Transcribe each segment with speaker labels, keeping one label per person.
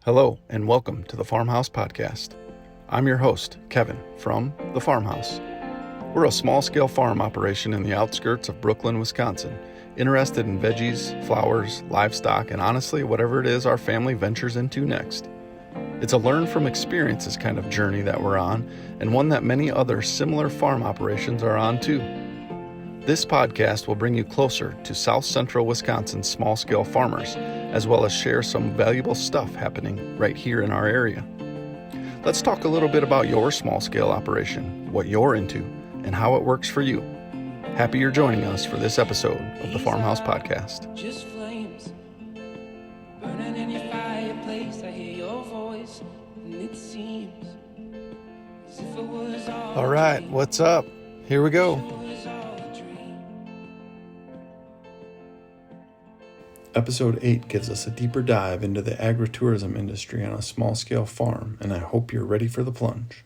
Speaker 1: Hello, and welcome to the Farmhouse Podcast. I'm your host, Kevin, from The Farmhouse. We're a small-scale farm operation in the outskirts of Brooklyn, Wisconsin, interested in veggies, flowers, livestock, and honestly, whatever it is our family ventures into next. It's a learn from experiences kind of journey that we're on, and one that many other similar farm operations are on too. This podcast will bring you closer to South Central Wisconsin's small-scale farmers, as well as share some valuable stuff happening right here in our area. Let's talk a little bit about your small-scale operation, what you're into, and how it works for you. Happy you're joining us for this episode of the Farmhouse Podcast.
Speaker 2: Just flames burning in your fireplace. I hear your voice, and it seems as if it was
Speaker 1: All right, what's up? Here we go. Episode 8 gives us a deeper dive into the agritourism industry on a small-scale farm, and I hope you're ready for the plunge.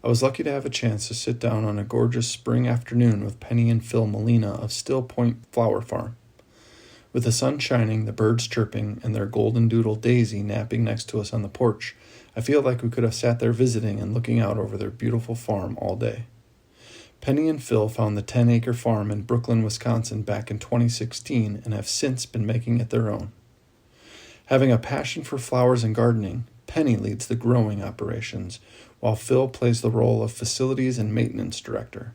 Speaker 1: I was lucky to have a chance to sit down on a gorgeous spring afternoon with Penny and Phil Molina of Still Point Flower Farm. With the sun shining, the birds chirping, and their golden doodle Daisy napping next to us on the porch, I feel like we could have sat there visiting and looking out over their beautiful farm all day. Penny and Phil found the 10-acre farm in Brooklyn, Wisconsin back in 2016 and have since been making it their own. Having a passion for flowers and gardening, Penny leads the growing operations, while Phil plays the role of facilities and maintenance director.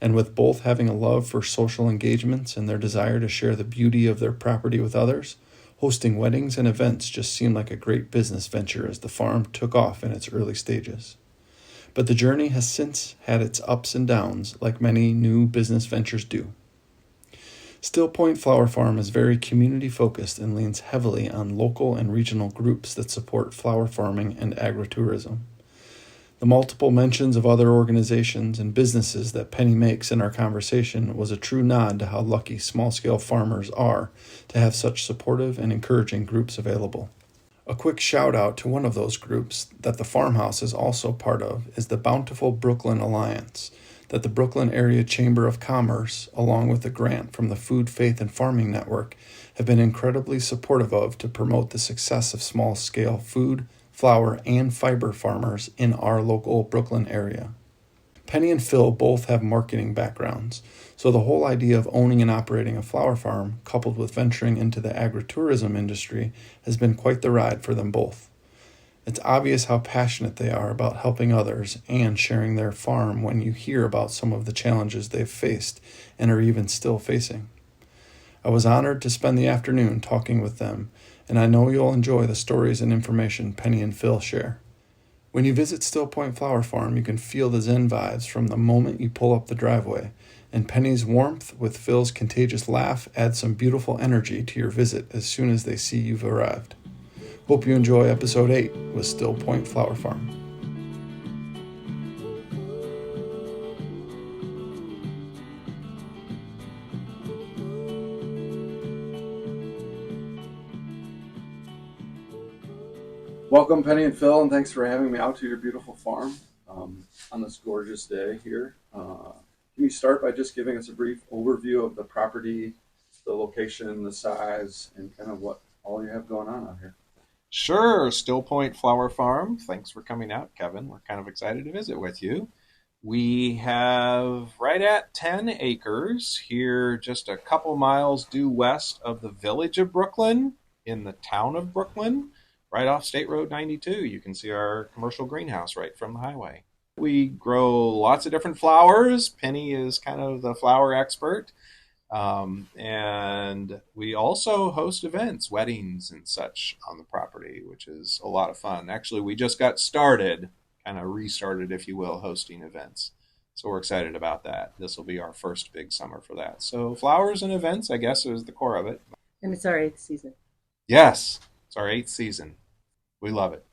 Speaker 1: And with both having a love for social engagements and their desire to share the beauty of their property with others, hosting weddings and events just seemed like a great business venture as the farm took off in its early stages. But the journey has since had its ups and downs, like many new business ventures do. Still Point Flower Farm is very community-focused and leans heavily on local and regional groups that support flower farming and agritourism. The multiple mentions of other organizations and businesses that Penny makes in our conversation was a true nod to how lucky small-scale farmers are to have such supportive and encouraging groups available. A quick shout out to one of those groups that the Farmhouse is also part of is the Bountiful Brooklyn Alliance that the Brooklyn Area Chamber of Commerce, along with a grant from the Food, Faith, and Farming Network, have been incredibly supportive of to promote the success of small-scale food, flower, and fiber farmers in our local Brooklyn area. Penny and Phil both have marketing backgrounds, so the whole idea of owning and operating a flower farm, coupled with venturing into the agritourism industry, has been quite the ride for them both. It's obvious how passionate they are about helping others and sharing their farm when you hear about some of the challenges they've faced and are even still facing. I was honored to spend the afternoon talking with them, and I know you'll enjoy the stories and information Penny and Phil share. When you visit Still Point Flower Farm, you can feel the Zen vibes from the moment you pull up the driveway, and Penny's warmth with Phil's contagious laugh adds some beautiful energy to your visit as soon as they see you've arrived. Hope you enjoy episode 8 with Still Point Flower Farm. Welcome, Penny and Phil, and thanks for having me out to your beautiful farm on this gorgeous day here. Can you start by just giving us a brief overview of the property, the location, the size, and kind of what all you have going on out here?
Speaker 3: Sure, Still Point Flower Farm. Thanks for coming out, Kevin. We're kind of excited to visit with you. We have right at 10 acres here, just a couple miles due west of the village of Brooklyn, in the town of Brooklyn, right off State Road 92. You can see our commercial greenhouse right from the highway. We grow lots of different flowers. Penny is kind of the flower expert. And we also host events, weddings and such on the property, which is a lot of fun. Actually, we just got started, kind of restarted, if you will, hosting events. So we're excited about that. This will be our first big summer for that. So flowers and events, I guess, is the core of it.
Speaker 4: And it's our 8th season.
Speaker 3: Yes, it's our 8th season. We love it.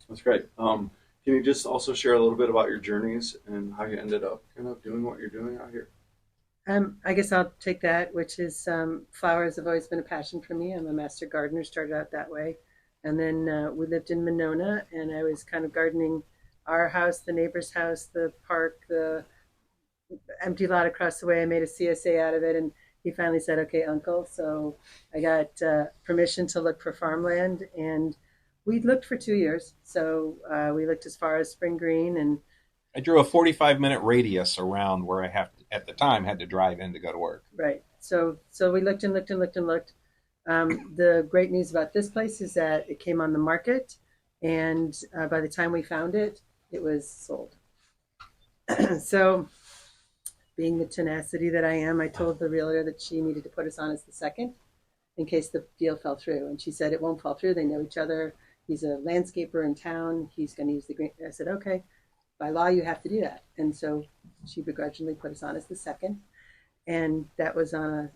Speaker 1: That's great. Can you just also share a little bit about your journeys and how you ended up kind of doing what you're doing out here?
Speaker 4: I guess I'll take that, which is flowers have always been a passion for me. I'm a master gardener, started out that way. And then we lived in Monona, and I was kind of gardening our house, the neighbor's house, the park, the empty lot across the way. I made a CSA out of it, and he finally said, okay, uncle. So I got permission to look for farmland, and We looked for 2 years, so we looked as far as Spring Green, and
Speaker 3: I drew a 45-minute radius around where I at the time had to drive in to go to work.
Speaker 4: right. So we looked and looked and looked and looked. The great news about this place is that it came on the market, and by the time we found it, it was sold. So, being the tenacity that I am, I told the realtor that she needed to put us on as the second in case the deal fell through. And she said, it won't fall through. They know each other. He's a landscaper in town. He's going to use the green. I said, okay, by law, you have to do that. And so she begrudgingly put us on as the second. And that was on a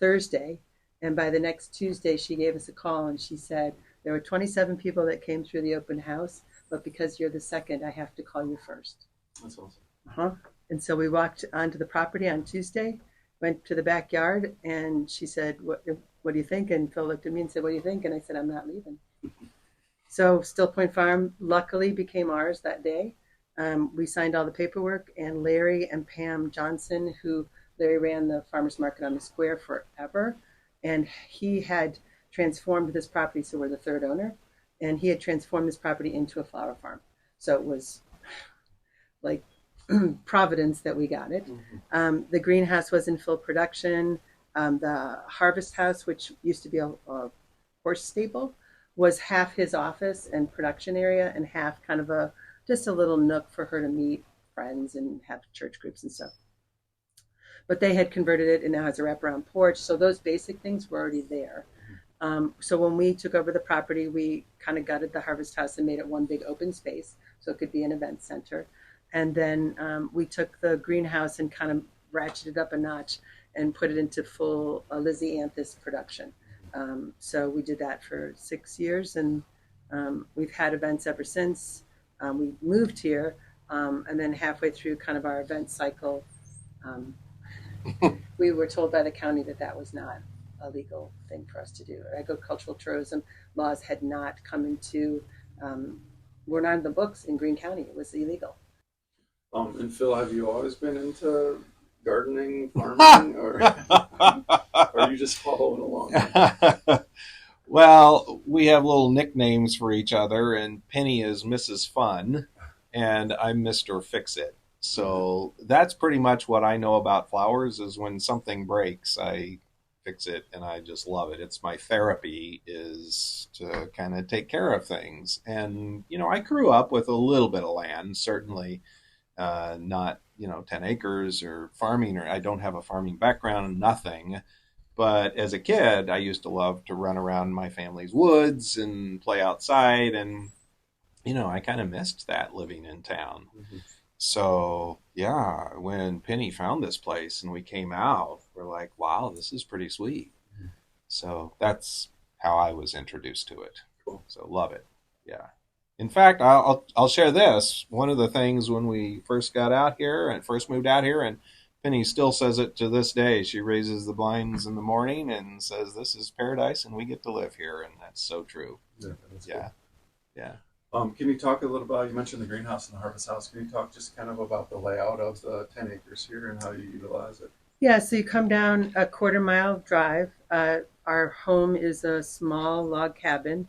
Speaker 4: Thursday. And by the next Tuesday, she gave us a call and she said, there were 27 people that came through the open house, but because you're the second, I have to call you first.
Speaker 1: That's awesome.
Speaker 4: Uh-huh. And so we walked onto the property on Tuesday, went to the backyard, and she said, what do you think? And Phil looked at me and said, what do you think? And I said, I'm not leaving. So Still Point Farm luckily became ours that day. We signed all the paperwork, and Larry and Pam Johnson, Larry ran the farmer's market on the square forever, and he had transformed this property, so we're the third owner, and he had transformed this property into a flower farm. So it was like providence that we got it. The greenhouse was in full production. The harvest house, which used to be a horse stable, was half his office and production area and half kind of just a little nook for her to meet friends and have church groups and stuff. But they had converted it and now has a wraparound porch. So those basic things were already there. So when we took over the property, we kind of gutted the harvest house and made it one big open space so it could be an event center. And then we took the greenhouse and kind of ratcheted up a notch and put it into full Lizzie Anthus production. So we did that for 6 years, and we've had events ever since. We moved here, and then halfway through kind of our event cycle, we were told by the county that was not a legal thing for us to do. Agricultural tourism laws had not come into, were not in the books in Greene County. It was illegal.
Speaker 1: And Phil, have you always been into gardening, farming, or are you just following along?
Speaker 3: Well, we have little nicknames for each other, and Penny is Mrs. Fun, and I'm Mr. Fix-It. So that's pretty much what I know about flowers is when something breaks, I fix it, and I just love it. It's my therapy is to kind of take care of things. And, I grew up with a little bit of land, certainly not, 10 acres or farming, or I don't have a farming background, nothing. But as a kid, I used to love to run around my family's woods and play outside. And, I kind of missed that living in town. Mm-hmm. So, yeah, when Penny found this place and we came out, we're like, wow, this is pretty sweet. Mm-hmm. So that's how I was introduced to it. Cool. So love it. Yeah. In fact, I'll share this. One of the things when we first got out here and first moved out here, and Penny still says it to this day. She raises the blinds in the morning and says, this is paradise and we get to live here. And that's so true. Yeah.
Speaker 1: Cool.
Speaker 3: Yeah.
Speaker 1: Can you talk a little about, you mentioned the greenhouse and the harvest house. Can you talk just kind of about the layout of the 10 acres here and how you utilize it?
Speaker 4: Yeah, so you come down a 1/4-mile drive. Our home is a small log cabin.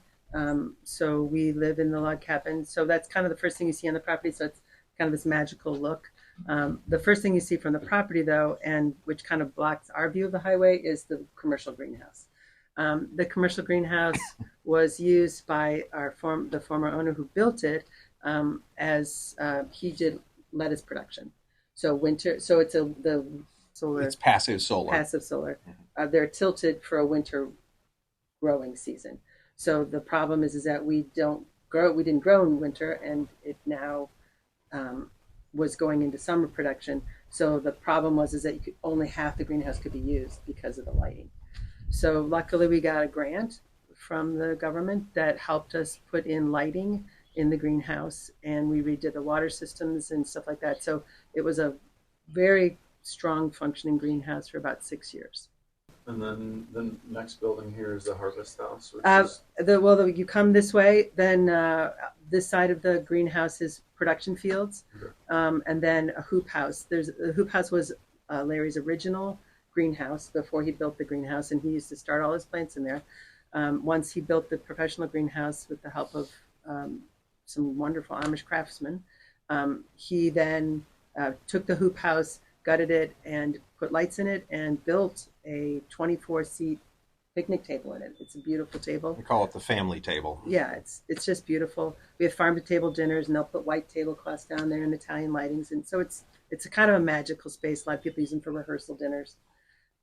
Speaker 4: So we live in the log cabin. So that's kind of the first thing you see on the property. So it's kind of this magical look. The first thing you see from the property, though, and which kind of blocks our view of the highway, is the commercial greenhouse. The commercial greenhouse was used by the former owner who built it as he did lettuce production. So the solar.
Speaker 3: It's passive solar.
Speaker 4: Passive solar. They're tilted for a winter growing season. So the problem is that we didn't grow in winter, and it now was going into summer production. So the problem was that only half the greenhouse could be used because of the lighting. So luckily we got a grant from the government that helped us put in lighting in the greenhouse, and we redid the water systems and stuff like that. So it was a very strong functioning greenhouse for about 6 years.
Speaker 1: And then the next building here is the harvest house.
Speaker 4: You come this way, then this side of the greenhouse is production fields, okay. And then a hoop house. The hoop house was Larry's original greenhouse before he built the greenhouse, and he used to start all his plants in there. Once he built the professional greenhouse with the help of some wonderful Amish craftsmen, he then took the hoop house, gutted it, and put lights in it, and built a 24-seat picnic table in it. It's a beautiful table.
Speaker 3: We call it the family table.
Speaker 4: Yeah, it's just beautiful. We have farm to table dinners, and they'll put white tablecloths down there and Italian lightings, and so it's a kind of a magical space. A lot of people use them for rehearsal dinners.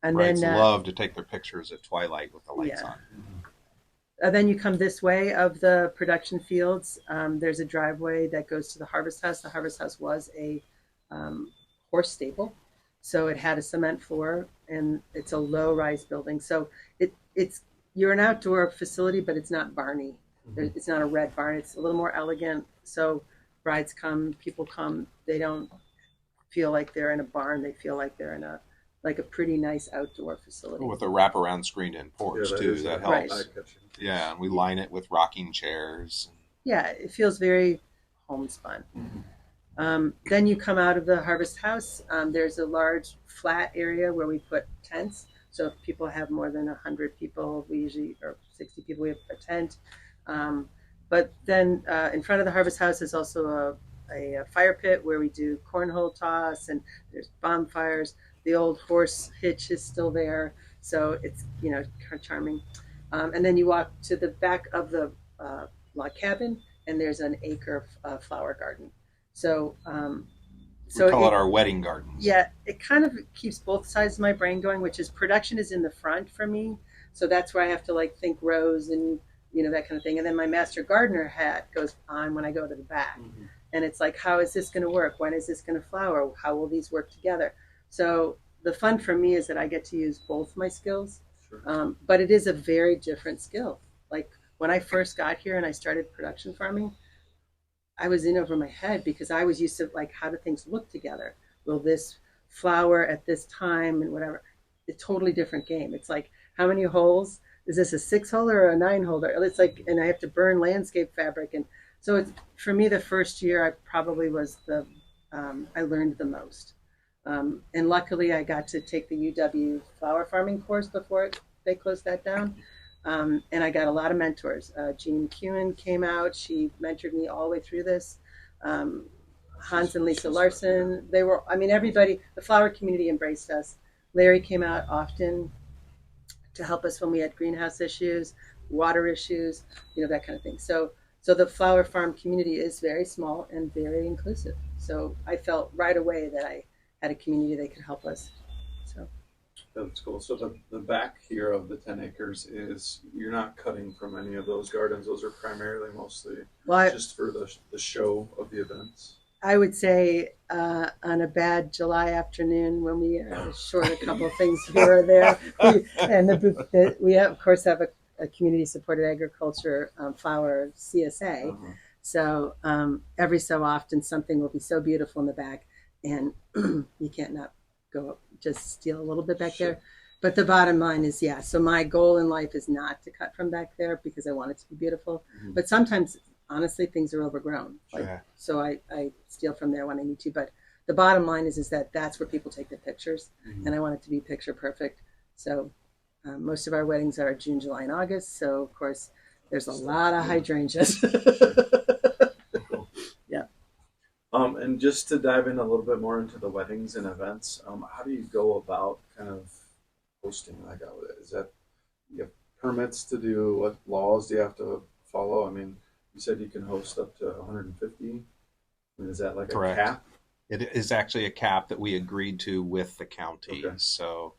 Speaker 4: And
Speaker 3: Brides
Speaker 4: then
Speaker 3: love to take their pictures at twilight with the lights
Speaker 4: yeah.
Speaker 3: on.
Speaker 4: Then you come this way of the production fields. There's a driveway that goes to the harvest house. The harvest house was a horse stable, so it had a cement floor, and it's a low-rise building. So it's you're an outdoor facility, but it's not barny. It's not a red barn. It's a little more elegant. So brides come, people come. They don't feel like they're in a barn. They feel like they're in a pretty nice outdoor facility.
Speaker 3: With a wraparound screen-in porch,
Speaker 5: Yeah,
Speaker 3: too.
Speaker 5: is
Speaker 3: That
Speaker 4: Right.
Speaker 3: helps. Yeah, and we line it with rocking chairs.
Speaker 4: Yeah, it feels very homespun. Then you come out of the harvest house. There's a large flat area where we put tents. So if people have more than 100 people, we usually, or 60 people, we have a tent. But then in front of the harvest house is also a fire pit where we do cornhole toss, and there's bonfires. The old horse hitch is still there. So it's, kind of charming. And then you walk to the back of the log cabin, and there's an acre flower garden. So,
Speaker 3: We call it our wedding garden.
Speaker 4: Yeah, it kind of keeps both sides of my brain going, which is production is in the front for me. So that's where I have to think rows and, that kind of thing. And then my master gardener hat goes on when I go to the back. And it's like, how is this going to work? When is this going to flower? How will these work together? So the fun for me is that I get to use both my skills.
Speaker 5: Sure.
Speaker 4: But it is a very different skill. Like when I first got here and I started production farming, I was in over my head because I was used to how do things look together? Will this flower at this time and whatever? It's a totally different game. It's like, how many holes? Is this a 6-holer or a 9-holer? It's like, and I have to burn landscape fabric. And so it's, for me, the first year I probably was I learned the most. And luckily I got to take the UW flower farming course before they closed that down. And I got a lot of mentors. Jean McEwen came out. She mentored me all the way through this. Hans and Lisa Larson, everybody, the flower community embraced us. Larry came out often to help us when we had greenhouse issues, water issues, that kind of thing. So the flower farm community is very small and very inclusive. So I felt right away that I had a community that could help us. So
Speaker 5: That's cool. So the back here of the 10 acres is, you're not cutting from any of those gardens. Those are primarily mostly just for the show of the events.
Speaker 4: I would say on a bad July afternoon when we short a couple of things here or there, we of course have a community-supported agriculture flower CSA. So every so often something will be so beautiful in the back, and you can't not go just steal a little bit back there. But the bottom line is, so my goal in life is not to cut from back there because I want it to be beautiful. But sometimes, honestly, things are overgrown. So I steal from there when I need to. But the bottom line is that that's where people take their pictures. And I want it to be picture perfect. So most of our weddings are June, July, and August. So, of course, there's a lot of hydrangeas.
Speaker 5: And just to dive in a little bit more into the weddings and events, how do you go about kind of hosting Is that, you have permits to do? What laws do you have to follow? You said you can host up to 150. Is that
Speaker 3: Correct.
Speaker 5: A cap?
Speaker 3: It is actually a cap that we agreed to with the county.
Speaker 5: Okay.
Speaker 3: So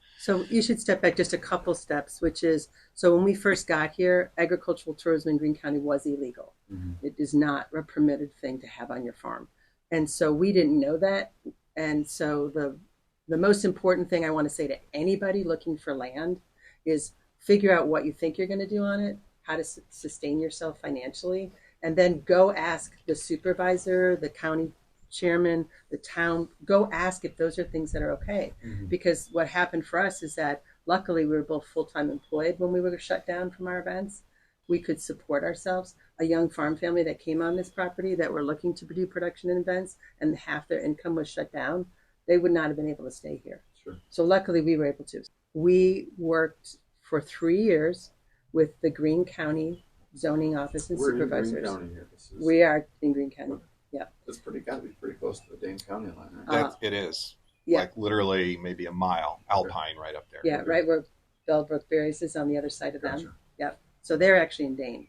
Speaker 4: you should step back just a couple steps, which is, so when we first got here, agricultural tourism in Greene County was illegal. It is not a permitted thing to have on your farm. And so we didn't know that. And so the most important thing I want to say to anybody looking for land is figure out what you think you're going to do on it, how to sustain yourself financially, and then go ask the supervisor, the county chairman, the town, go ask if those are things that are okay. Because what happened for us is that luckily we were both full-time employed when we were shut down from our events. We could support ourselves. A young farm family that came on this property that were looking to do production and events, and half their income was shut down, they would not have been able to stay here.
Speaker 5: Sure.
Speaker 4: So luckily we were able to. We worked for 3 years with the Greene County Zoning Office and
Speaker 5: We're in
Speaker 4: Supervisors.
Speaker 5: Greene County here.
Speaker 4: We are in Greene County. Yeah.
Speaker 5: It's gotta be pretty close to the Dane County line, right?
Speaker 3: It is.
Speaker 4: Yeah.
Speaker 3: Like literally maybe a mile. Alpine right up there.
Speaker 4: Yeah, right where Bellbrook Berries is on the other side of them.
Speaker 5: Gotcha.
Speaker 4: Yeah. So they're actually in Dane.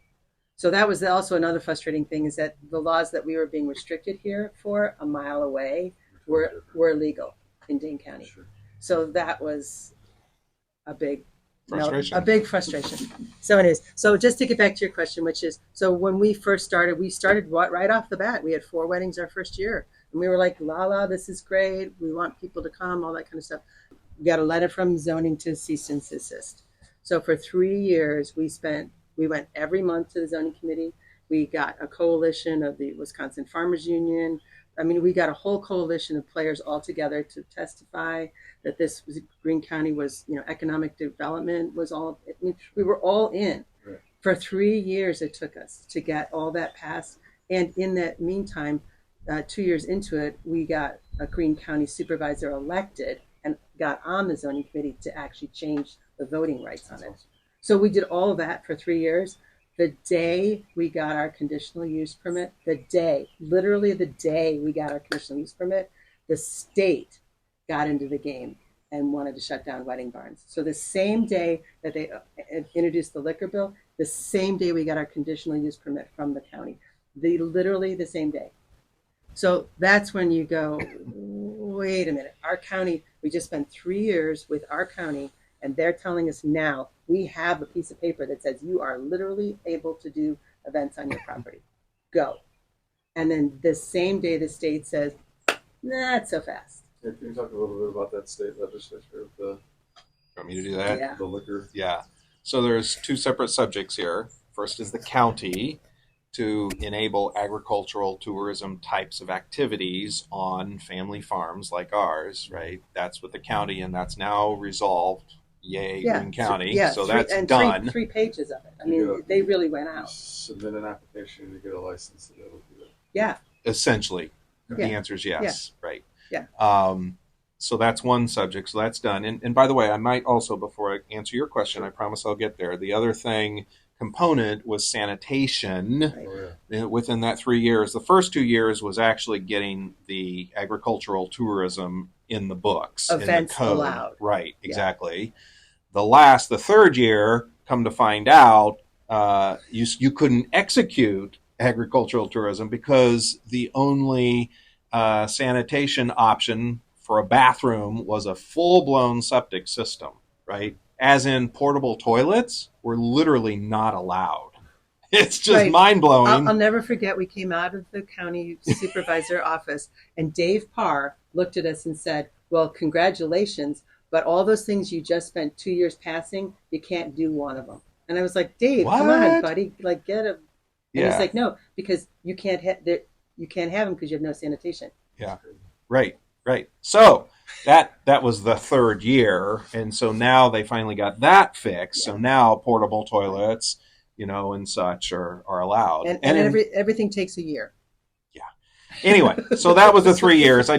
Speaker 4: So that was also another frustrating thing, is that the laws that we were being restricted here for a mile away were illegal in Dane County.
Speaker 5: Sure.
Speaker 4: So that was a big
Speaker 3: Frustration.
Speaker 4: a big frustration. So anyways, so just to get back to your question, which is, so when we first started, we started right off the bat. We had 4 weddings our first year. And we were like, this is great. We want people to come, all that kind of stuff. We got a letter from zoning to cease and desist. So for 3 years, we went every month to the zoning committee. We got a coalition of the Wisconsin Farmers Union. I mean, we got a whole coalition of players all together to testify that this was Greene County was, economic development was all. I mean, we were all in.
Speaker 5: Right.
Speaker 4: For 3 years. It took us to get all that passed, and in that meantime, 2 years into it, we got a Greene County supervisor elected and got on the zoning committee to actually change the voting rights on it. So we did all of that for 3 years. The day we got our conditional use permit, literally the day we got our conditional use permit, the state got into the game and wanted to shut down wedding barns. So the same day that they introduced the liquor bill, the same day we got our conditional use permit from the county, literally the same day. So that's when you go, wait a minute, our county, we just spent 3 years with our county, and they're telling us now we have a piece of paper that says you are literally able to do events on your property. Go. And then the same day the state says, not so fast.
Speaker 5: Yeah, can you talk a little bit about that state legislature of
Speaker 3: You want me to do that?
Speaker 4: Yeah.
Speaker 5: the liquor?
Speaker 3: Yeah. So there's 2 separate subjects here. First is the county to enable agricultural tourism types of activities on family farms like ours, right? That's with the county, and that's now resolved. Yay, Greene County.
Speaker 4: Yeah,
Speaker 3: so that's done.
Speaker 4: 3 pages of it. I mean, they really went out.
Speaker 5: Submit an application to get a license, and it'll do that.
Speaker 4: Yeah.
Speaker 3: Essentially, the
Speaker 4: Yeah.
Speaker 3: answer is yes, right?
Speaker 4: Yeah.
Speaker 3: So that's one subject. So that's done. And by the way, I might also, before I answer your question, I promise I'll get there. The other component was sanitation.
Speaker 5: Oh,
Speaker 3: Within that 3 years. The first 2 years was actually getting the agricultural tourism in the books,
Speaker 4: Events
Speaker 3: in the code.
Speaker 4: allowed.
Speaker 3: Right, exactly. The third year, come to find out, you couldn't execute agricultural tourism because the only sanitation option for a bathroom was a full-blown septic system, right? As in portable toilets were literally not allowed. It's just
Speaker 4: Right.
Speaker 3: mind-blowing.
Speaker 4: I'll never forget, we came out of the county supervisor office, and Dave Parr looked at us and said, well, congratulations, but all those things you just spent 2 years passing, you can't do one of them. And I was like, Dave, come on,
Speaker 3: What?
Speaker 4: buddy, like get a. And
Speaker 3: Yeah.
Speaker 4: he's like, no, because you can't have them because you have no sanitation.
Speaker 3: Right. So that was the third year, and so now they finally got that fixed.
Speaker 4: Yeah.
Speaker 3: So now portable toilets, and such are allowed.
Speaker 4: And
Speaker 3: in-
Speaker 4: everything takes a year.
Speaker 3: Anyway, so that was the 3 years. I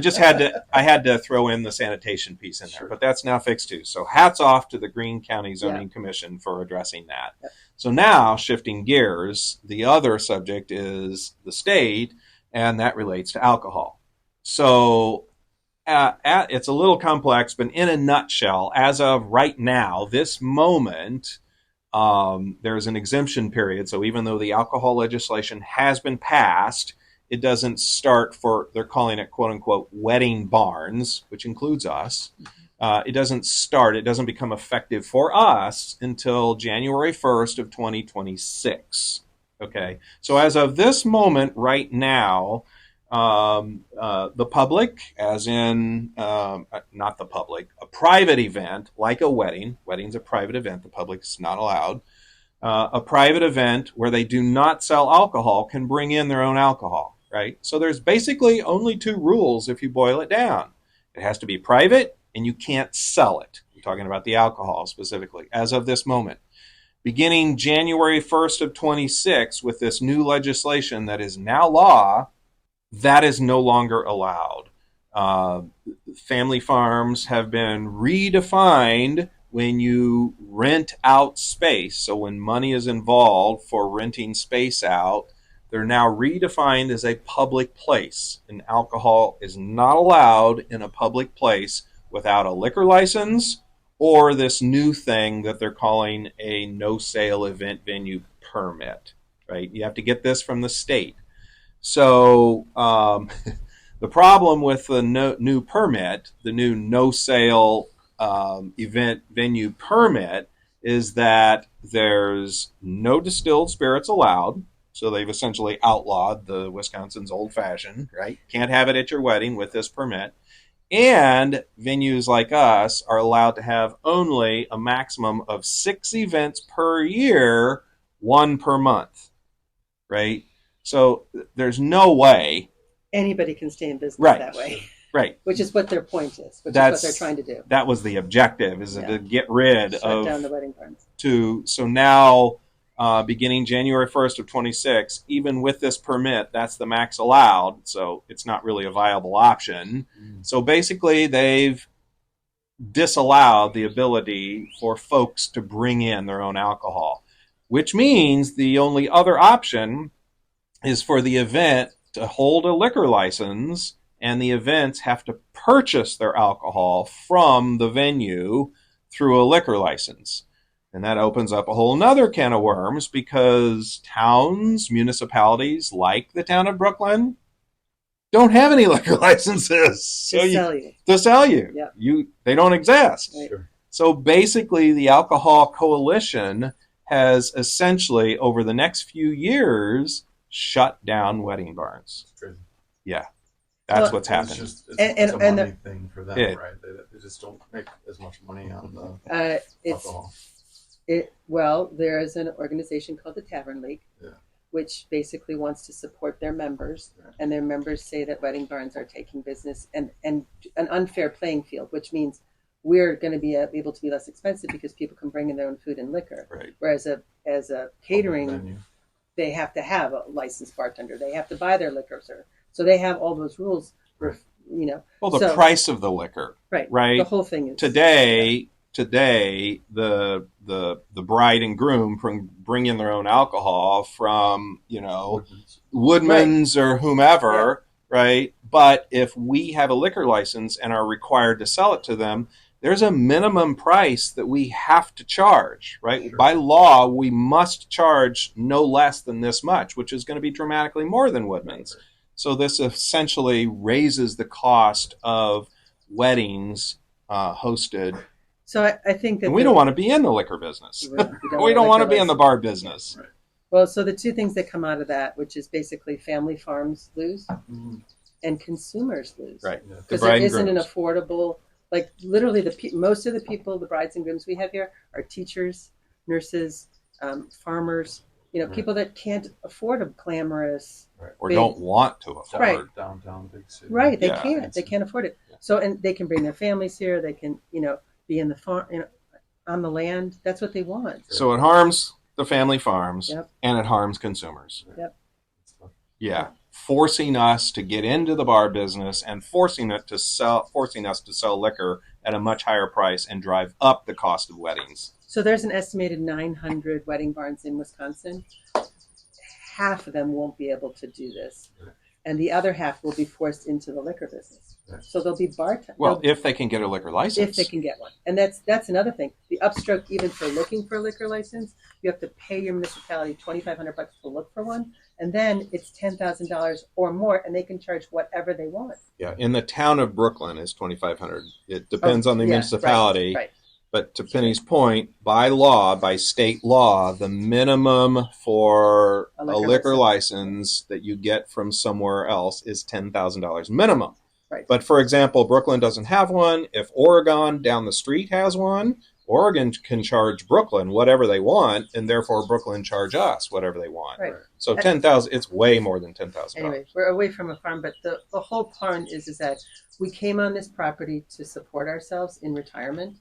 Speaker 3: had to throw in the sanitation piece in there, but that's now fixed too. So hats off to the Greene County Zoning Commission for addressing that.
Speaker 4: Yep.
Speaker 3: So now shifting gears, the other subject is the state, and that relates to alcohol. So it's a little complex, but in a nutshell, as of right now, this moment, there's an exemption period. So even though the alcohol legislation has been passed, it doesn't start they're calling it quote unquote wedding barns, which includes us. It doesn't become effective for us until January 1st of 2026. Okay. So as of this moment right now, the public, as in, not the public, a private event like a wedding's a private event. The public's not allowed. A private event where they do not sell alcohol can bring in their own alcohol. Right? So there's basically only 2 rules if you boil it down. It has to be private, and you can't sell it. I'm talking about the alcohol specifically, as of this moment. Beginning January 1st of 26, with this new legislation that is now law, that is no longer allowed. Family farms have been redefined when you rent out space, so when money is involved for renting space out, they're now redefined as a public place. And alcohol is not allowed in a public place without a liquor license or this new thing that they're calling a no-sale event venue permit, right? You have to get this from the state. So the problem with the new permit, the new no-sale event venue permit, is that there's no distilled spirits allowed. So they've essentially outlawed the Wisconsin's Old Fashioned, right? Can't have it at your wedding with this permit. And venues like us are allowed to have only a maximum of 6 events per year, 1 per month, right? So there's no way
Speaker 4: Anybody can stay in business
Speaker 3: Right.
Speaker 4: that way,
Speaker 3: Right.
Speaker 4: which is what their point is, which
Speaker 3: That's-
Speaker 4: is what they're trying to do.
Speaker 3: That was the objective, is
Speaker 4: Yeah.
Speaker 3: to get rid
Speaker 4: Shut down the
Speaker 3: of
Speaker 4: wedding barns.
Speaker 3: so now beginning January 1st of 26, even with this permit, that's the max allowed. So it's not really a viable option. So basically they've disallowed the ability for folks to bring in their own alcohol, which means the only other option is for the event to hold a liquor license, and the events have to purchase their alcohol from the venue through a liquor license. And that opens up a whole nother can of worms, because towns, municipalities like the town of Brooklyn don't have any liquor licenses
Speaker 4: To sell you.
Speaker 3: to sell you.
Speaker 4: Yeah.
Speaker 3: They don't exist.
Speaker 4: Right.
Speaker 5: Sure.
Speaker 3: So basically, the Alcohol Coalition has essentially, over the next few years, shut down wedding barns.
Speaker 5: It's crazy.
Speaker 3: Yeah, that's
Speaker 4: Well,
Speaker 3: what's happened.
Speaker 5: It's just
Speaker 4: And-
Speaker 5: it's a
Speaker 4: and
Speaker 5: money thing for them,
Speaker 3: Yeah.
Speaker 5: right? They just don't make as much money on the
Speaker 4: It's
Speaker 5: alcohol.
Speaker 4: well, there is an organization called the Tavern League,
Speaker 5: Yeah.
Speaker 4: which basically wants to support their members,
Speaker 5: Right.
Speaker 4: and their members say that wedding barns are taking business and an unfair playing field, which means we're going to be able to be less expensive because people can bring in their own food and liquor,
Speaker 3: Right.
Speaker 4: whereas as a catering,
Speaker 5: Menu.
Speaker 4: they have to have a licensed bartender, they have to buy their liquor, so they have all those rules for,
Speaker 3: Well, the
Speaker 4: so-
Speaker 3: price of the liquor,
Speaker 4: right,
Speaker 3: right?
Speaker 4: the whole thing is
Speaker 3: Today, the bride and groom bring in their own alcohol from Woodman's or whomever, right? But if we have a liquor license and are required to sell it to them, there's a minimum price that we have to charge, right?
Speaker 5: Sure.
Speaker 3: By law, we must charge no less than this much, which is going to be dramatically more than Woodman's.
Speaker 5: Right.
Speaker 3: So this essentially raises the cost of weddings hosted.
Speaker 4: So I think that
Speaker 3: And we don't want to be in the liquor business. We don't want to be in the bar business.
Speaker 5: Right.
Speaker 4: Well, so the two things that come out of that, which is basically family farms lose
Speaker 5: Mhm.
Speaker 4: and consumers lose,
Speaker 3: Right.
Speaker 5: Yeah.
Speaker 3: The
Speaker 4: Because there
Speaker 3: bride and
Speaker 4: isn't an
Speaker 3: grooms.
Speaker 4: affordable, like literally most of the people, the brides and grooms we have here are teachers, nurses, farmers,
Speaker 5: Right.
Speaker 4: people that can't afford a glamorous,
Speaker 3: Or
Speaker 4: big-
Speaker 3: don't want to afford.
Speaker 4: Right.
Speaker 5: Downtown big city.
Speaker 4: right? They
Speaker 3: Yeah,
Speaker 4: can't. They can't afford it.
Speaker 5: Yeah.
Speaker 4: So, and they can bring their families here. They can, be in the farm, on the land. That's what they want.
Speaker 3: So it harms the family farms,
Speaker 4: Yep.
Speaker 3: and it harms consumers.
Speaker 4: Yep.
Speaker 3: Yeah, forcing us to get into the bar business and forcing us to sell liquor at a much higher price and drive up the cost of weddings.
Speaker 4: So there's an estimated 900 wedding barns in Wisconsin. Half of them won't be able to do this,
Speaker 5: Right.
Speaker 4: and the other half will be forced into the liquor business.
Speaker 5: Right.
Speaker 4: So they'll be bartenders.
Speaker 3: Well, if they can get a liquor license.
Speaker 4: If they can get one, and that's another thing. The upstroke, even for looking for a liquor license, you have to pay your municipality $2,500 to look for one, and then it's $10,000 or more, and they can charge whatever they want.
Speaker 3: Yeah, in the town of Brooklyn is $2,500. It depends on the
Speaker 4: Yeah,
Speaker 3: municipality.
Speaker 4: Right.
Speaker 3: But to Penny's point, by law, by state law, the minimum for
Speaker 4: A
Speaker 3: a
Speaker 4: liquor
Speaker 3: liquor license that you get from somewhere else is $10,000 minimum.
Speaker 4: Right.
Speaker 3: But for example, Brooklyn doesn't have one. If Oregon down the street has one, Oregon can charge Brooklyn whatever they want, and therefore Brooklyn charge us whatever they want.
Speaker 4: Right.
Speaker 3: So 10,000, it's way more than $10,000.
Speaker 4: Anyway, we're away from a farm, but the whole point is that we came on this property to support ourselves in retirement,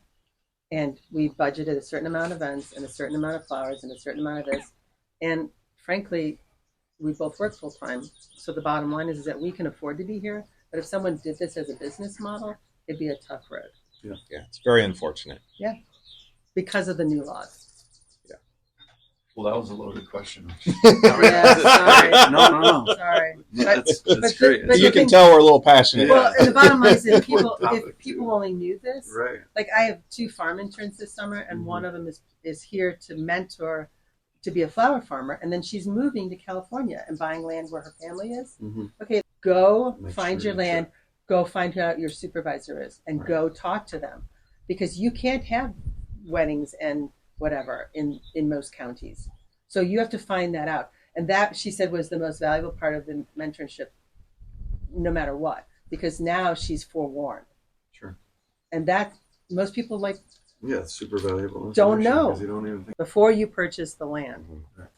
Speaker 4: and we budgeted a certain amount of events and a certain amount of flowers and a certain amount of this. And frankly, we both work full time. So the bottom line is that we can afford to be here. But if someone did this as a business model, it'd be a tough road.
Speaker 3: Yeah, it's very unfortunate.
Speaker 4: Yeah. because of the new laws.
Speaker 5: Well, that was a loaded question.
Speaker 4: Yeah, sorry.
Speaker 5: No.
Speaker 4: Sorry.
Speaker 5: That's
Speaker 4: but
Speaker 5: great.
Speaker 4: but
Speaker 3: You can tell we're a little passionate.
Speaker 4: Well, and the bottom line is if people
Speaker 5: Topic, too.
Speaker 4: only knew this,
Speaker 5: Right.
Speaker 4: like I have 2 farm interns this summer, and one of them is here to mentor to be a flower farmer, and then she's moving to California and buying land where her family is. Okay, go find your land, go find out your supervisor is, and go talk to them, because you can't have weddings and whatever in most counties. So you have to find that out. And that, she said, was the most valuable part of the mentorship, no matter what, because now she's forewarned.
Speaker 5: Sure.
Speaker 4: And that most people
Speaker 5: it's super valuable.
Speaker 4: Don't know.
Speaker 5: You don't even think.
Speaker 4: Before you purchase the land.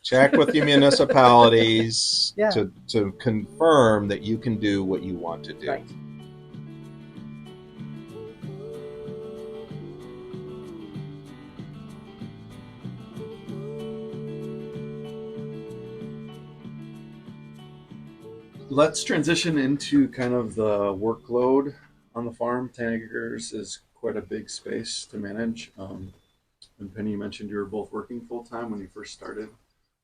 Speaker 3: Check with the municipalities
Speaker 4: Yeah.
Speaker 3: to confirm that you can do what you want to do.
Speaker 4: Right.
Speaker 5: Let's transition into kind of the workload on the farm. 10 acres is quite a big space to manage. And Penny, you mentioned you were both working full time when you first started.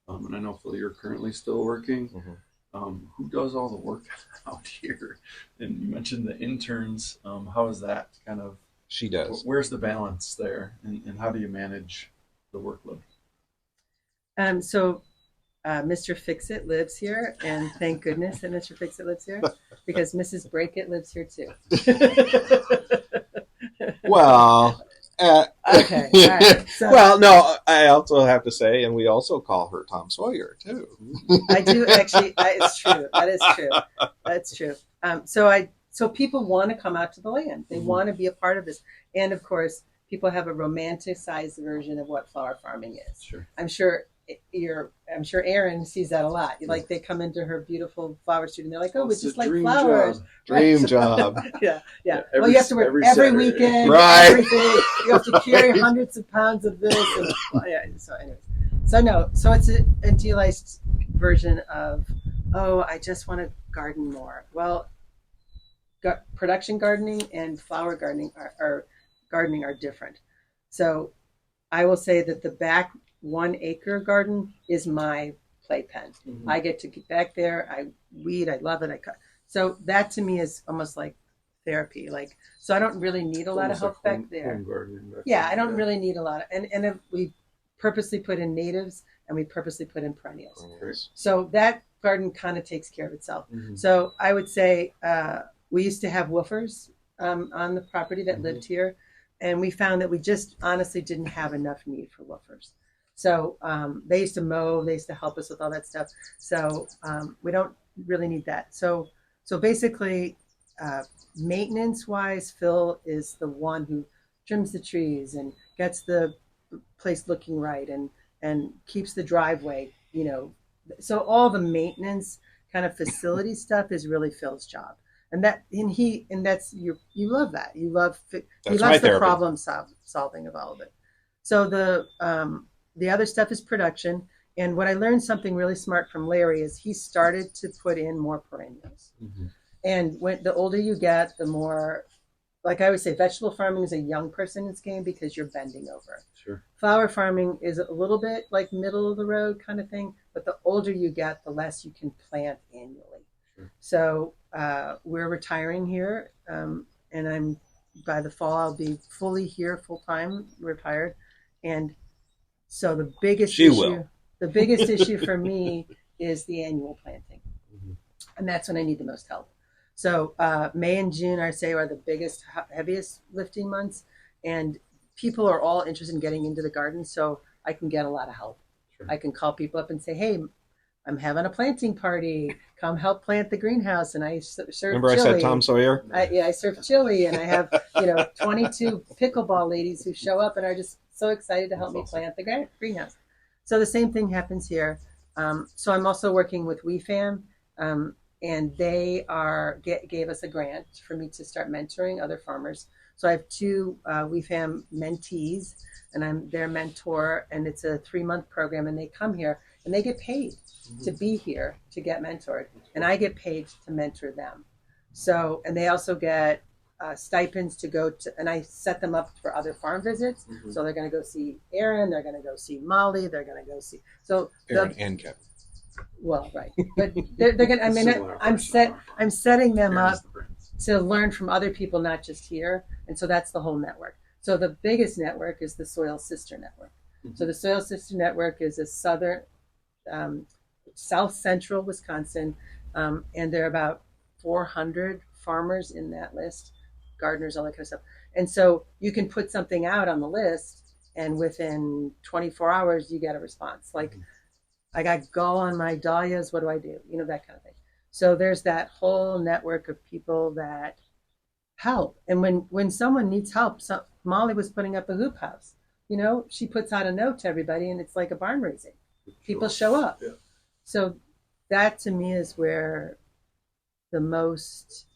Speaker 5: And I know, Phil, you're currently still working. Who does all the work out here? And you mentioned the interns. How is that kind of?
Speaker 3: She does.
Speaker 5: Where's the balance there? And how do you manage the workload?
Speaker 4: So Mr. Fixit lives here, and thank goodness that Mr. Fixit lives here, because Mrs. Breakit lives here too.
Speaker 3: Well,
Speaker 4: okay. All right. So,
Speaker 3: well, no, I also have to say, and we also call her Tom Sawyer too.
Speaker 4: I do actually. It's true. That is true. That's true. So people want to come out to the land. They want to be a part of this, and of course, people have a romanticized version of what flower farming is.
Speaker 5: Sure.
Speaker 4: I'm sure Erin sees that a lot. Like they come into her beautiful flower studio and they're like, "Oh, it's just like flowers."
Speaker 3: Dream job.
Speaker 4: Yeah.
Speaker 5: Well,
Speaker 4: you have to work every weekend,
Speaker 3: right?
Speaker 4: Everything. You have to carry hundreds of pounds of this. And, so it's an idealized version of, oh, I just want to garden more. Well, production gardening and flower gardening are different. So I will say that the back 1 acre garden is my playpen. I get to get back there. I weed. I love it. I cut. So that to me is almost like therapy. So I don't really need a lot of help back there. I don't really need a lot of, and we purposely put in natives and we purposely put in perennials. So that garden kind of takes care of itself. So I would say we used to have woofers on the property that lived here, and we found that we just honestly didn't have enough need for woofers. So they used to mow, they used to help us with all that stuff. So we don't really need that. So basically, maintenance-wise, Phil is the one who trims the trees and gets the place looking right and keeps the driveway, So all the maintenance kind of facility stuff is really Phil's job. And that's you love that. He loves the problem solving of all of it. So the other stuff is production. And what I learned something really smart from Larry is he started to put in more perennials. And when the older you get, the more, like I would say, vegetable farming is a young person's game because you're bending over.
Speaker 5: Sure.
Speaker 4: Flower farming is a little bit like middle of the road kind of thing. But the older you get, the less you can plant annually. Sure. So we're retiring here. And by the fall, I'll be fully here, full-time, retired. And so the biggest issue for me is the annual planting. And that's when I need the most help. So May and June, I say, are the biggest, heaviest lifting months. And people are all interested in getting into the garden, so I can get a lot of help. Sure. I can call people up and say, hey, I'm having a planting party. Come help plant the greenhouse. And I serve
Speaker 3: Remember
Speaker 4: chili.
Speaker 3: I said Tom Sawyer?
Speaker 4: I serve chili, and I have 22 pickleball ladies who show up and are just so excited to help me plant the greenhouse. So the same thing happens here. So I'm also working with WeFam, and they gave us a grant for me to start mentoring other farmers. So I have 2 WeFam mentees, and I'm their mentor, and it's a 3-month program, and they come here and they get paid to be here to get mentored, and I get paid to mentor them. So, and they also get stipends to go to, and I set them up for other farm visits.
Speaker 5: Mhm.
Speaker 4: So they're going to go see Aaron, they're going to go see Molly, they're going to go see. So
Speaker 3: Aaron and Kevin.
Speaker 4: well, right, but they're going to. I mean,
Speaker 5: Similar
Speaker 4: I'm
Speaker 5: person.
Speaker 4: I'm setting them up
Speaker 5: Aaron's the brains.
Speaker 4: to learn from other people, not just here. And so that's the whole network. So the biggest network is the Soil Sister Network. So the Soil Sister Network is a south central Wisconsin, and there are about 400 farmers in that list, gardeners, all that kind of stuff. And so you can put something out on the list, and within 24 hours, you get a response. Like, I got gall on my dahlias, what do I do? You know, that kind of thing. So there's that whole network of people that help. And when someone needs help, Molly was putting up a hoop house. You know, she puts out a note to everybody, and it's like a barn raising. People show up.
Speaker 5: Yeah.
Speaker 4: So that to me is where the most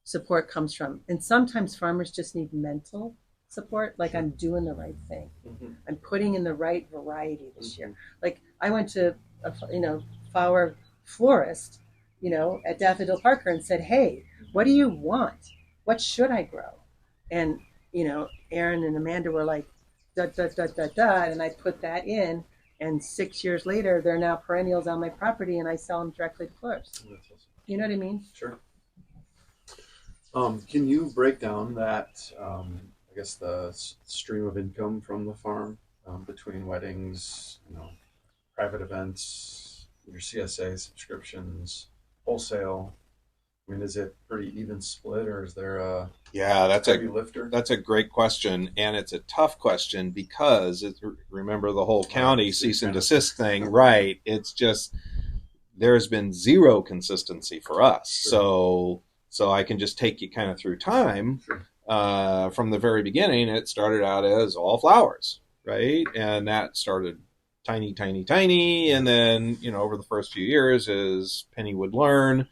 Speaker 4: support comes from. And sometimes farmers just need mental support, like I'm doing the right thing.
Speaker 5: Mhm.
Speaker 4: I'm putting in the right variety this year. Like I went to a flower florist, at Daffodil Parker and said, "Hey, what do you want? What should I grow?" And Aaron and Amanda were like, "Dot dot dot dot dot," and I put that in. And 6 years later, they're now perennials on my property, and I sell them directly to florists.
Speaker 5: That's awesome.
Speaker 4: You know what I mean?
Speaker 5: Sure. Can you break down that, I guess, the stream of income from the farm between weddings, private events, your CSA subscriptions, wholesale? I mean, is it pretty even split, or is there a heavy lifter?
Speaker 3: That's a great question, and it's a tough question because remember the whole county cease and desist thing, right? It's just there's been zero consistency for us,
Speaker 5: Sure.
Speaker 3: so I can just take you kind of through time.
Speaker 5: Sure.
Speaker 3: From the very beginning, it started out as all flowers, right? And that started tiny, tiny, tiny, and then over the first few years, as Penny would learn.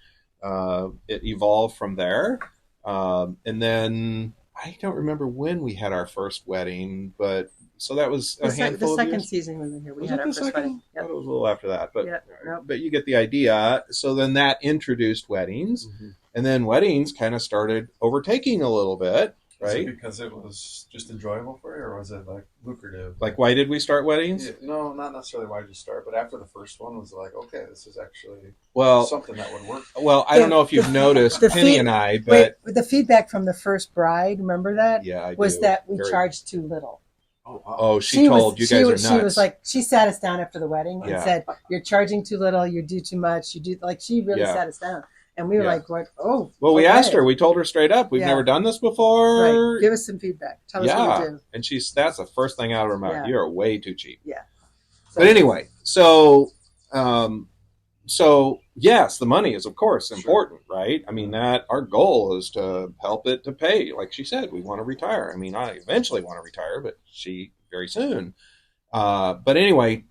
Speaker 3: It evolved from there. And then I don't remember when we had our first wedding, but so that was a handful
Speaker 4: the second
Speaker 3: of years.
Speaker 4: season we were here. We
Speaker 3: Was
Speaker 4: had
Speaker 3: it
Speaker 4: our
Speaker 3: the
Speaker 4: first
Speaker 3: second?
Speaker 4: wedding.
Speaker 3: I
Speaker 4: Yep.
Speaker 3: thought it was a little after that, but
Speaker 4: Yeah, no.
Speaker 3: but you get the idea. So then that introduced weddings,
Speaker 5: Mhm.
Speaker 3: and then weddings kind of started overtaking a little bit,
Speaker 5: Was
Speaker 3: right?
Speaker 5: it because it was just enjoyable for you, or was it like lucrative?
Speaker 3: Like, why did we start weddings?
Speaker 5: Yeah, no, not necessarily why did you start, but after the first one was like, okay, this is actually
Speaker 3: Well,
Speaker 5: something that would work.
Speaker 3: I don't know if you've noticed Penny and I, but
Speaker 4: Wait, the feedback from the first bride, remember that?
Speaker 3: yeah, I
Speaker 4: Was
Speaker 3: do.
Speaker 4: that we
Speaker 3: Very-
Speaker 4: charged too little.
Speaker 5: Oh, wow.
Speaker 3: Oh, she told you guys are nuts.
Speaker 4: She was like, she sat us down after the wedding and
Speaker 3: Yeah.
Speaker 4: said, "You're charging too little. You do too much. You do," like she really
Speaker 3: Yeah.
Speaker 4: sat us down, and we were
Speaker 3: Yeah.
Speaker 4: like, "What? Oh."
Speaker 3: Well, we
Speaker 4: okay.
Speaker 3: asked her. We told her straight up, we've
Speaker 4: Yeah.
Speaker 3: never done this before.
Speaker 4: Right. Give us some feedback. Tell us what to do.
Speaker 3: And that's the first thing out of her mouth.
Speaker 4: Yeah.
Speaker 3: You're way too cheap.
Speaker 4: Yeah.
Speaker 3: But anyway, so yes, the money is of course
Speaker 5: Sure.
Speaker 3: important, right? I mean, that our goal is to help it to pay. Like she said, we want to retire. I mean, I eventually want to retire, but she very soon. But anyway,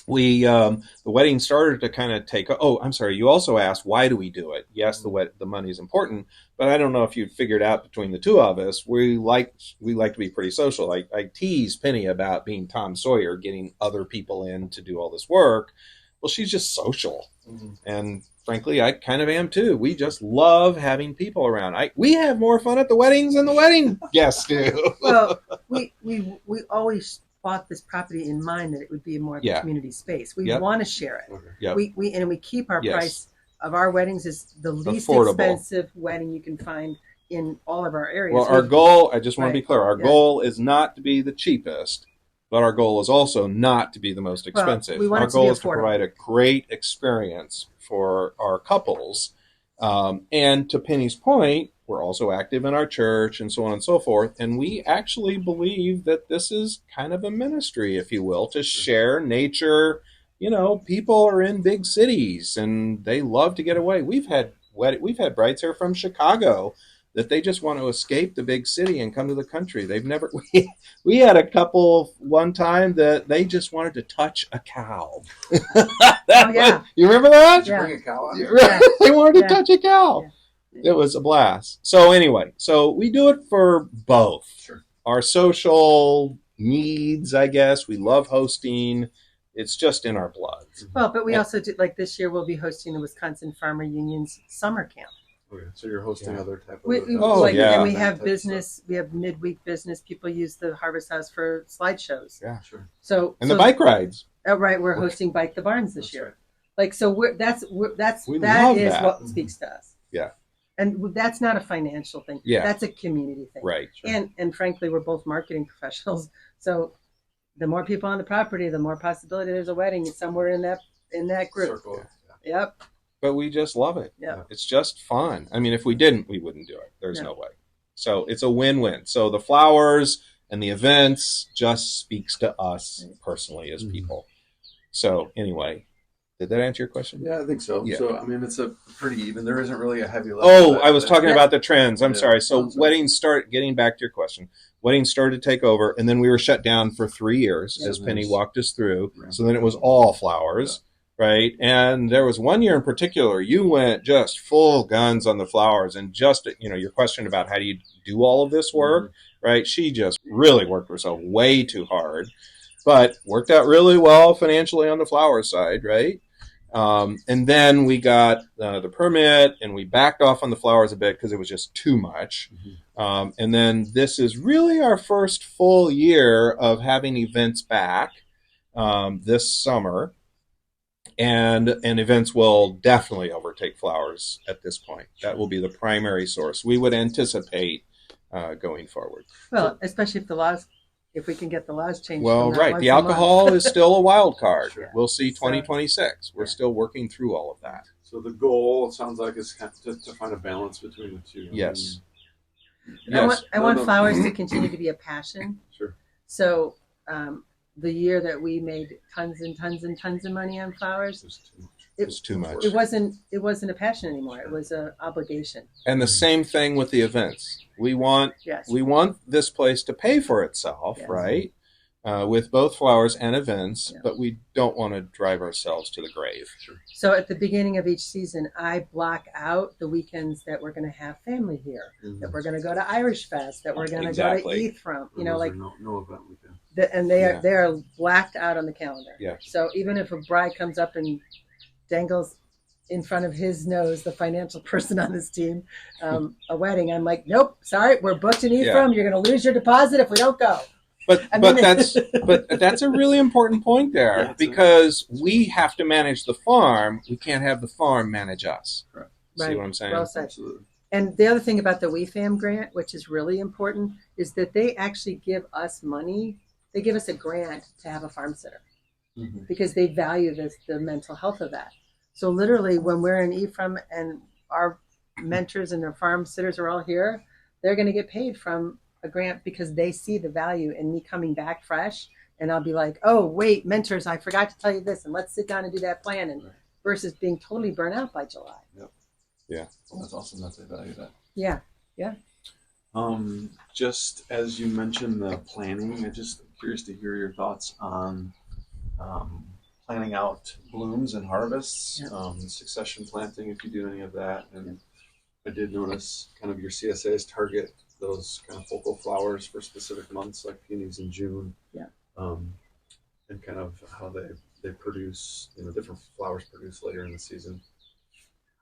Speaker 3: we the wedding started to kind of take. Oh, I'm sorry. You also asked why do we do it? Yes, the money is important, but I don't know if you figured out between the two of us. We like to be pretty social. I tease Penny about being Tom Sawyer, getting other people in to do all this work. Well, she's just social, and frankly, I kind of am too. We just love having people around. We have more fun at the weddings than the wedding guests do.
Speaker 4: Well, we always bought this property in mind that it would be more of a community space. We
Speaker 3: Yep.
Speaker 4: want to share it.
Speaker 5: Okay.
Speaker 3: Yep.
Speaker 4: We keep our
Speaker 3: Yes.
Speaker 4: price of our weddings is the least
Speaker 3: Affordable.
Speaker 4: expensive wedding you can find in all of our areas.
Speaker 3: Well, our goal, I just want to be
Speaker 4: Right.
Speaker 3: clear, our
Speaker 4: Yeah.
Speaker 3: goal is not to be the cheapest, but our goal is also not to be the most
Speaker 4: Well,
Speaker 3: expensive.
Speaker 4: we want
Speaker 3: Our
Speaker 4: it to be
Speaker 3: goal is to
Speaker 4: affordable.
Speaker 3: provide a great experience for our couples. And to Penny's point, we're also active in our church and so on and so forth. And we actually believe that this is kind of a ministry, if you will, to share nature. People are in big cities and they love to get away. We've had brides here from Chicago that they just want to escape the big city and come to the country. They've never. We had a couple one time that they just wanted to touch a cow.
Speaker 4: Yeah.
Speaker 3: You remember that?
Speaker 5: Did you
Speaker 4: Yeah.
Speaker 5: bring a cow on?
Speaker 4: Yeah.
Speaker 3: They wanted to
Speaker 4: Yeah.
Speaker 3: touch a cow.
Speaker 4: Yeah.
Speaker 3: It was a blast. So anyway, we do it for both.
Speaker 5: Sure.
Speaker 3: Our social needs, I guess. We love hosting. It's just in our blood.
Speaker 4: Well, but we also do, like this year we'll be hosting the Wisconsin Farmer Union's summer camp.
Speaker 5: Okay, so you're hosting
Speaker 1: Yeah.
Speaker 5: other type of
Speaker 4: We,
Speaker 5: events.
Speaker 3: Oh, yeah.
Speaker 4: and we
Speaker 5: Event
Speaker 4: have
Speaker 5: type
Speaker 4: business. We have midweek business. People use the Harvest House for slideshows.
Speaker 3: Yeah.
Speaker 5: stuff. Sure.
Speaker 4: So
Speaker 3: And the bike rides.
Speaker 4: right, we're hosting Bike the Barns this
Speaker 5: That's
Speaker 4: year.
Speaker 5: right.
Speaker 4: Like so, that
Speaker 3: We
Speaker 4: that
Speaker 3: love
Speaker 4: is
Speaker 3: that.
Speaker 4: what speaks to us.
Speaker 3: Yeah.
Speaker 4: And that's not a financial thing.
Speaker 3: Yeah.
Speaker 4: That's a community thing.
Speaker 3: Right.
Speaker 4: And frankly, we're both marketing professionals. So the more people on the property, the more possibility there's a wedding somewhere in that group.
Speaker 5: Circle.
Speaker 4: Yep.
Speaker 3: But we just love it.
Speaker 4: Yeah.
Speaker 3: It's just fun. I mean, if we didn't, we wouldn't do it. There's
Speaker 4: No.
Speaker 3: no way. So it's a win-win. So the flowers and the events just speaks to us personally as people. So anyway, did that answer your question?
Speaker 5: Yeah, I think so.
Speaker 3: Yeah.
Speaker 5: So I mean, it's a pretty even. There isn't really a heavy lift.
Speaker 3: Oh, I was talking about the trends. I'm
Speaker 5: Yeah.
Speaker 3: sorry. So
Speaker 5: Oh, sorry.
Speaker 3: weddings getting back to your question, weddings started to take over, and then we were shut down for 3 years,
Speaker 4: Yeah.
Speaker 3: as Penny walked us through.
Speaker 5: Right.
Speaker 3: So then it was all flowers, right? And there was one year in particular, you went just full guns on the flowers, and just, your question about how do you do all of this work, right? She just really worked herself way too hard, but worked out really well financially on the flower side, right? And then we got the permit, and we backed off on the flowers a bit because it was just too much. And then this is really our first full year of having events back this summer. And events will definitely overtake flowers at this point. That will be the primary source. We would anticipate going forward.
Speaker 4: Well, especially if we can get the laws changed.
Speaker 3: Well,
Speaker 4: from that
Speaker 3: right.
Speaker 4: once
Speaker 3: The
Speaker 4: a month.
Speaker 3: alcohol is still a wild card.
Speaker 5: Sure.
Speaker 3: We'll see
Speaker 4: So-
Speaker 3: 2026. We're
Speaker 4: Yeah.
Speaker 3: still working through all of that.
Speaker 5: So the goal, it sounds like, is kind of to find a balance between the two.
Speaker 3: Yes.
Speaker 4: I want flowers to continue to be a passion.
Speaker 5: Sure.
Speaker 4: So the year that we made tons and tons and tons of money on flowers,
Speaker 5: It's too much.
Speaker 3: It's too much.
Speaker 4: it wasn't a passion anymore. It was an obligation.
Speaker 3: And the same thing with the events. We want
Speaker 4: Yes.
Speaker 3: this place to pay for itself,
Speaker 4: Yes.
Speaker 3: right? With both flowers and events,
Speaker 4: Yeah.
Speaker 3: but we don't want to drive ourselves to the grave.
Speaker 4: So at the beginning of each season, I block out the weekends that we're going to have family here, that we're going to go to Irish Fest, that we're going to go
Speaker 3: Exactly.
Speaker 4: to eat from,
Speaker 5: Those
Speaker 4: like,
Speaker 5: are no event weekend.
Speaker 4: and
Speaker 3: Yeah.
Speaker 4: they are blacked out on the calendar.
Speaker 3: Yeah.
Speaker 4: So even if a bride comes up and dangles in front of his nose, the financial person on this team, a wedding, I'm like, nope, sorry, we're booked in Ephraim. You're going to lose your deposit if we don't go.
Speaker 3: But
Speaker 4: I mean-
Speaker 3: that's a really important point there,
Speaker 5: Yeah,
Speaker 3: because we have to manage the farm. We can't have the farm manage us.
Speaker 5: Correct.
Speaker 3: See
Speaker 4: Right.
Speaker 3: what I'm saying?
Speaker 4: Well said.
Speaker 5: Absolutely.
Speaker 4: And the other thing about the WeFam grant, which is really important, is that they actually give us money. They give us a grant to have a farm sitter because they value the mental health of that. So literally, when we're in Ephraim and our mentors and our farm sitters are all here, they're going to get paid from a grant because they see the value in me coming back fresh. And I'll be like, oh, wait, mentors, I forgot to tell you this. And let's sit down and do that plan. And versus being totally burnt out by July.
Speaker 5: Well, that's awesome that they value that.
Speaker 4: Yeah.
Speaker 5: Just as you mentioned the planning, I'm just curious to hear your thoughts on planning out blooms and harvests, succession planting, if you do any of that. And I did notice kind of your CSAs target those kind of focal flowers for specific months, like peonies in June.
Speaker 4: Yeah.
Speaker 5: And kind of how they produce, different flowers produce later in the season.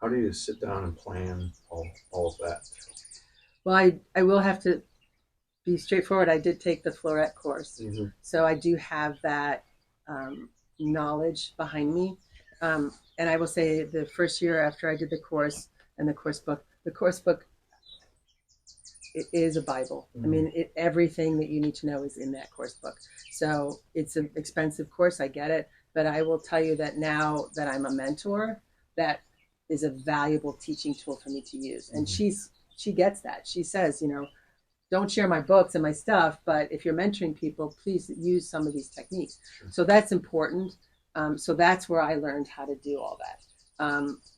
Speaker 5: How do you sit down and plan all of that?
Speaker 4: Well, I will have to be straightforward. I did take the Floret course. So I do have that knowledge behind me. And I will say the first year after I did the course and the course book it is a Bible. I mean, everything that you need to know is in that course book. So it's an expensive course. I get it. But I will tell you that now that I'm a mentor, that is a valuable teaching tool for me to use. And she gets that. She says, don't share my books and my stuff, but if you're mentoring people, please use some of these techniques. So that's important. So that's where I learned how to do all that.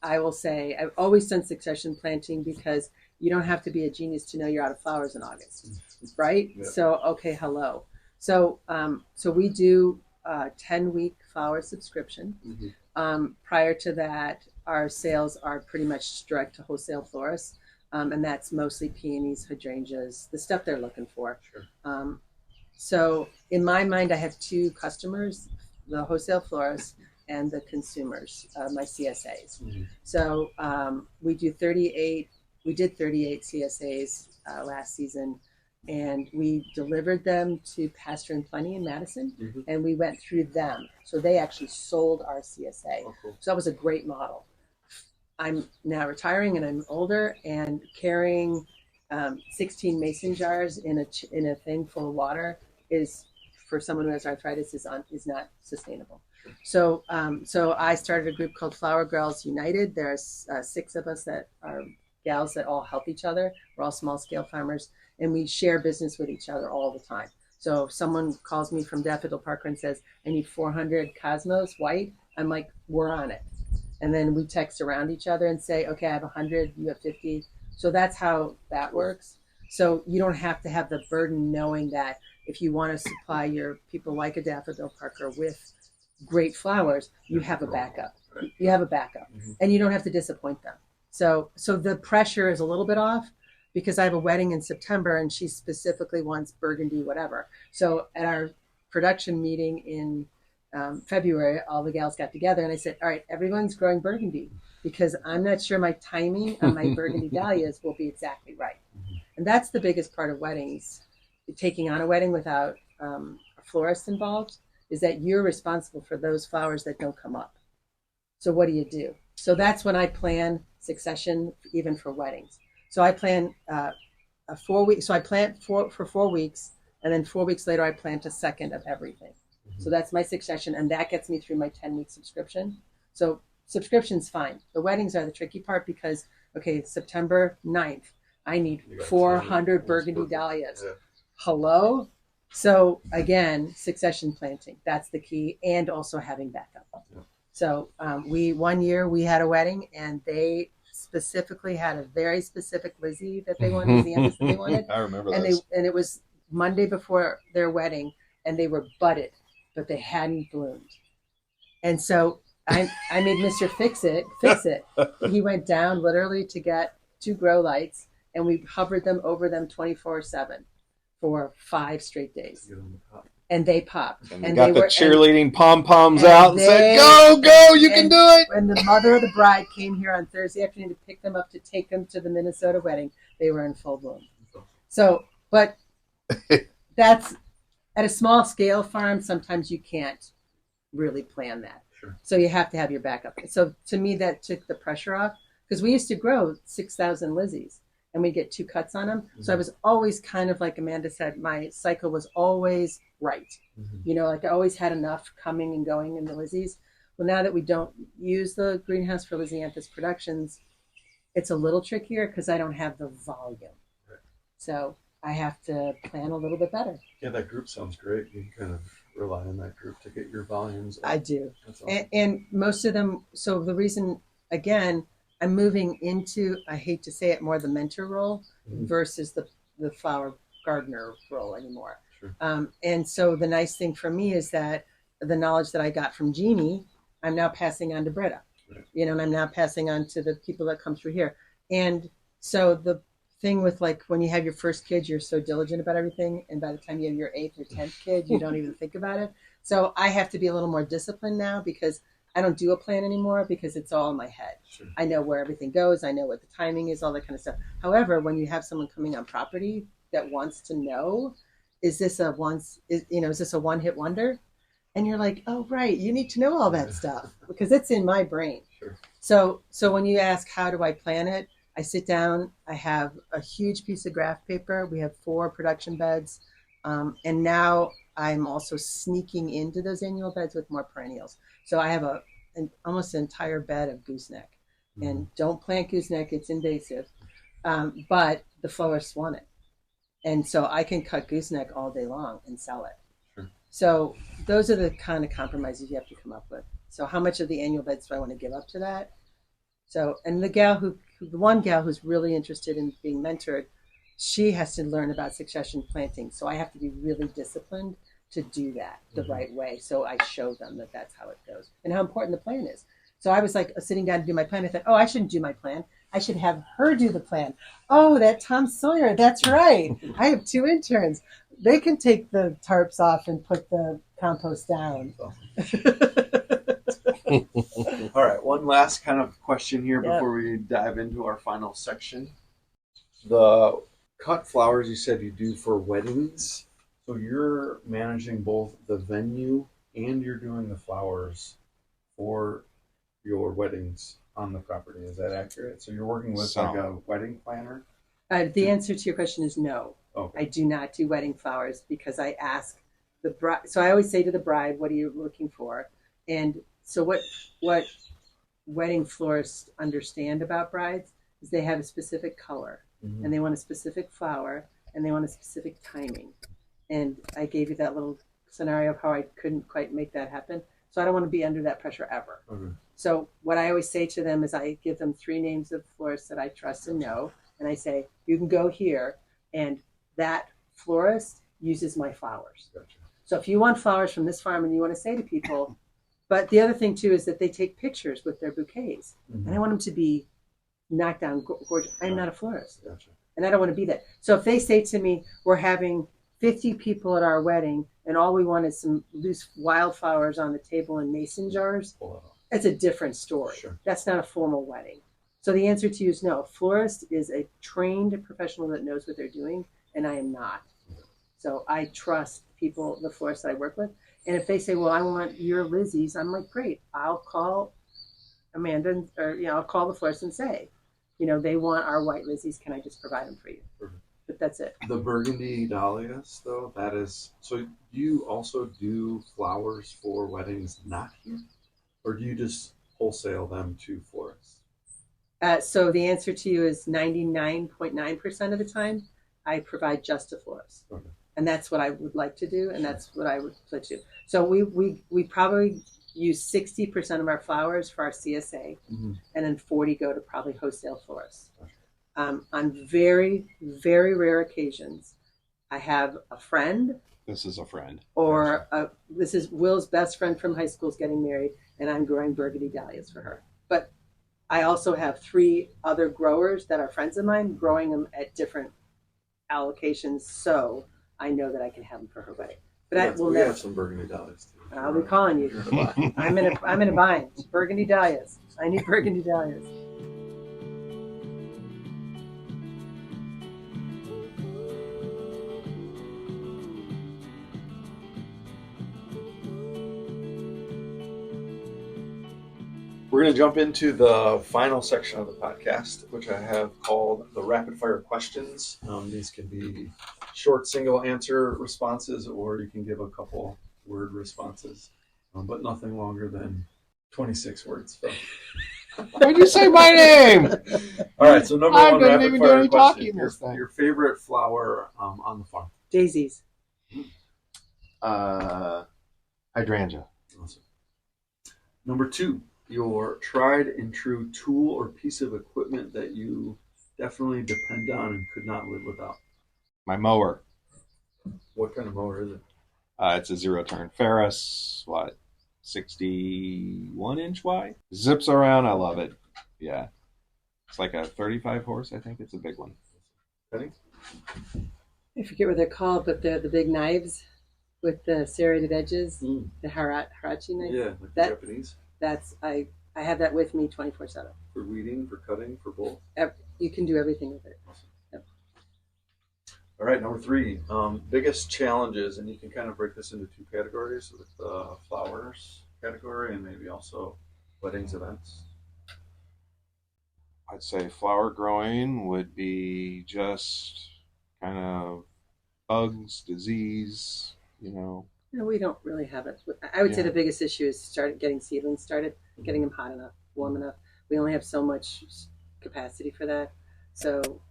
Speaker 4: I will say I've always done succession planting because you don't have to be a genius to know you're out of flowers in August, right?
Speaker 5: Yeah.
Speaker 4: So, okay, hello. So we do a 10-week flower subscription. Prior to that, our sales are pretty much direct to wholesale florists. And that's mostly peonies, hydrangeas, the stuff they're looking for.
Speaker 5: Sure.
Speaker 4: So in my mind, I have two customers, the wholesale florists and the consumers, my CSAs. So we do 38 we did 38 CSAs last season, and we delivered them to Pasture and Plenty in Madison,
Speaker 5: Mm-hmm.
Speaker 4: and we went through them. So they actually sold our CSA.
Speaker 5: Oh, cool.
Speaker 4: So that was a great model. I'm now retiring and I'm older, and carrying 16 mason jars in a thing full of water is, for someone who has arthritis, is not sustainable. So so I started a group called Flower Girls United. There's 6 of us that are gals that all help each other. We're all small scale farmers, and we share business with each other all the time. So if someone calls me from Daffodil Parker and says, I need 400 Cosmos white, I'm like, we're on it. And then we text around each other and say, okay, I have 100, you have 50. So that's how that works. So you don't have to have the burden knowing that if you want to supply your people like a Daffodil Parker with great flowers, you have a backup. You have a backup, and you don't have to disappoint them. So the pressure is a little bit off, because I have a wedding in September and she specifically wants burgundy, whatever. So at our production meeting in February, all the gals got together and I said, all right, everyone's growing burgundy, because I'm not sure my timing on my burgundy dahlias will be exactly right. And that's the biggest part of weddings, taking on a wedding without a florist involved, is that you're responsible for those flowers that don't come up. So what do you do? So that's when I plan succession, even for weddings. So I plan a 4 week. So I plant for 4 weeks, and then 4 weeks later I plant a second of everything. So that's my succession, and that gets me through my 10-week subscription. So subscription's fine. The weddings are the tricky part, because okay, September 9th, I need 400 burgundy dahlias. Yeah. Hello? So again, succession planting, that's the key, and also having backup. Yeah. So one year we had a wedding, and they specifically had a very specific Lizzie that they wanted, Lizzie they wanted.
Speaker 3: I remember
Speaker 4: and
Speaker 3: those.
Speaker 4: And it was Monday before their wedding, and they were budded, but they hadn't bloomed. And so I made Mr. Fix It. He went down literally to get 2 grow lights, and we hovered them over them 24/7 for 5 straight days. And they popped.
Speaker 3: And they got the cheerleading pom-poms out and said, go, you can do it.
Speaker 4: When the mother of the bride came here on Thursday afternoon to pick them up to take them to the Minnesota wedding, they were in full bloom. So, but that's, at a small scale farm, sometimes you can't really plan that. Sure. So you have to have your backup. So to me, that took the pressure off, because we used to grow 6,000 Lizzies and we get 2 cuts on them. Mm-hmm. So I was always kind of, like Amanda said, my cycle was always right. Mm-hmm. You know, like I always had enough coming and going in the Lizzies. Well, now that we don't use the greenhouse for Lizzianthus productions, it's a little trickier because I don't have the volume. Right. So I have to plan a little bit better.
Speaker 5: Yeah, that group sounds great. You can kind of rely on that group to get your volumes up.
Speaker 4: I do.
Speaker 5: Awesome.
Speaker 4: And most of them, so the reason, again, I'm moving into, I hate to say it, more the mentor role versus the flower gardener role anymore. Sure. And so the nice thing for me is that the knowledge that I got from Jeannie, I'm now passing on to Britta. Right. You know, and I'm now passing on to the people that come through here. And so the thing with, like, when you have your first kid, you're so diligent about everything, and by the time you have your 8th or 10th kid, you don't even think about it. So I have to be a little more disciplined now, because I don't do a plan anymore, because it's all in my head. Sure. I know where everything goes. I know what the timing is, all that kind of stuff. However, when you have someone coming on property that wants to know, is this a one-hit wonder? And you're like, oh, right, you need to know all that stuff, because it's in my brain. Sure. So when you ask, how do I plan it? I sit down, I have a huge piece of graph paper. We have 4 production beds. And now I'm also sneaking into those annual beds with more perennials. So I have almost an entire bed of gooseneck. Mm-hmm. And don't plant gooseneck, it's invasive. But the florists want it. And so I can cut gooseneck all day long and sell it. Sure. So those are the kind of compromises you have to come up with. So how much of the annual beds do I want to give up to that? So, and the one gal who's really interested in being mentored, she has to learn about succession planting. So I have to be really disciplined to do that the right way. So I show them that that's how it goes and how important the plan is. So I was like sitting down to do my plan. I thought, oh, I shouldn't do my plan. I should have her do the plan. Oh, that Tom Sawyer. That's right. I have 2 interns. They can take the tarps off and put the compost down.
Speaker 5: All right, one last kind of question here before we dive into our final section. The cut flowers you said you do for weddings. So you're managing both the venue and you're doing the flowers for your weddings on the property. Is that accurate? So you're working with like a wedding planner?
Speaker 4: The answer to your question is no.
Speaker 5: Okay.
Speaker 4: I do not do wedding flowers because I ask the bride. So I always say to the bride, "What are you looking for?" And so what wedding florists understand about brides is they have a specific color and they want a specific flower and they want a specific timing. And I gave you that little scenario of how I couldn't quite make that happen. So I don't want to be under that pressure ever.
Speaker 5: Okay.
Speaker 4: So what I always say to them is I give them 3 names of florists that I trust and know. And I say, you can go here and that florist uses my flowers.
Speaker 5: Gotcha.
Speaker 4: So if you want flowers from this farm and you want to say to people, but the other thing too is that they take pictures with their bouquets. And I want them to be knocked down gorgeous. I'm not a florist.
Speaker 5: Gotcha.
Speaker 4: And I don't want to be that. So if they say to me, we're having 50 people at our wedding and all we want is some loose wildflowers on the table in mason jars, it's a different story.
Speaker 5: Sure.
Speaker 4: That's not a formal wedding. So the answer to you is no. A florist is a trained professional that knows what they're doing, and I am not. So I trust people, the florists that I work with. And if they say, well, I want your Lizzie's, I'm like, great. I'll call Amanda, or I'll call the florist and say, they want our white Lizzie's. Can I just provide them for you?
Speaker 5: Perfect.
Speaker 4: But that's it.
Speaker 5: The burgundy dahlias, though, that is. So you also do flowers for weddings not here, or do you just wholesale them to florists?
Speaker 4: So the answer to you is 99.9% of the time, I provide just to florists.
Speaker 5: Okay.
Speaker 4: And that's what I would like to do, and that's what I would pledge to. So we probably use 60% of our flowers for our CSA, and then 40 go to probably wholesale florists. On very, very rare occasions, I have a friend.
Speaker 3: This is a friend.
Speaker 4: Or this is Will's best friend from high school is getting married, and I'm growing burgundy dahlias for her. But I also have 3 other growers that are friends of mine growing them at different allocations, so I know that I can have them for her wedding. But
Speaker 5: we have some burgundy dahlias too.
Speaker 4: I'll be calling you. I'm in a bind. Burgundy dahlias. I need burgundy dahlias.
Speaker 5: We're going to jump into the final section of the podcast, which I have called the rapid fire questions. These can be short single answer responses, or you can give a couple word responses, but nothing longer than 26 words. So.
Speaker 3: Why'd you say my name?
Speaker 5: All right, so number
Speaker 3: I
Speaker 5: one
Speaker 3: didn't
Speaker 5: rapid
Speaker 3: even do
Speaker 5: fire
Speaker 3: any
Speaker 5: question.
Speaker 3: talking this time.
Speaker 5: Your favorite flower on the farm?
Speaker 4: Daisies.
Speaker 3: Hydrangea.
Speaker 5: Awesome. Number 2. Your tried and true tool or piece of equipment that you definitely depend on and could not live without.
Speaker 3: My mower.
Speaker 5: What kind of mower is it?
Speaker 3: It's a 0-turn Ferris. 61-inch wide? Zips around. I love it. Yeah. It's like a 35 horse, I think. It's a big one.
Speaker 5: Ready?
Speaker 4: I forget what they're called, but they're the big knives with the serrated edges. The Harachi knife.
Speaker 5: Yeah, like the Japanese.
Speaker 4: I have that with me 24/7.
Speaker 5: For weeding, for cutting, for both?
Speaker 4: You can do everything with it.
Speaker 5: Awesome.
Speaker 4: Yep.
Speaker 5: All right, number 3. Biggest challenges, and you can kind of break this into 2 categories, with the flowers category and maybe also weddings, events.
Speaker 3: I'd say flower growing would be just kind of bugs, disease,
Speaker 4: No, we don't really have it. I would say the biggest issue is getting seedlings started, getting them hot enough, warm enough. We only have so much capacity for that. So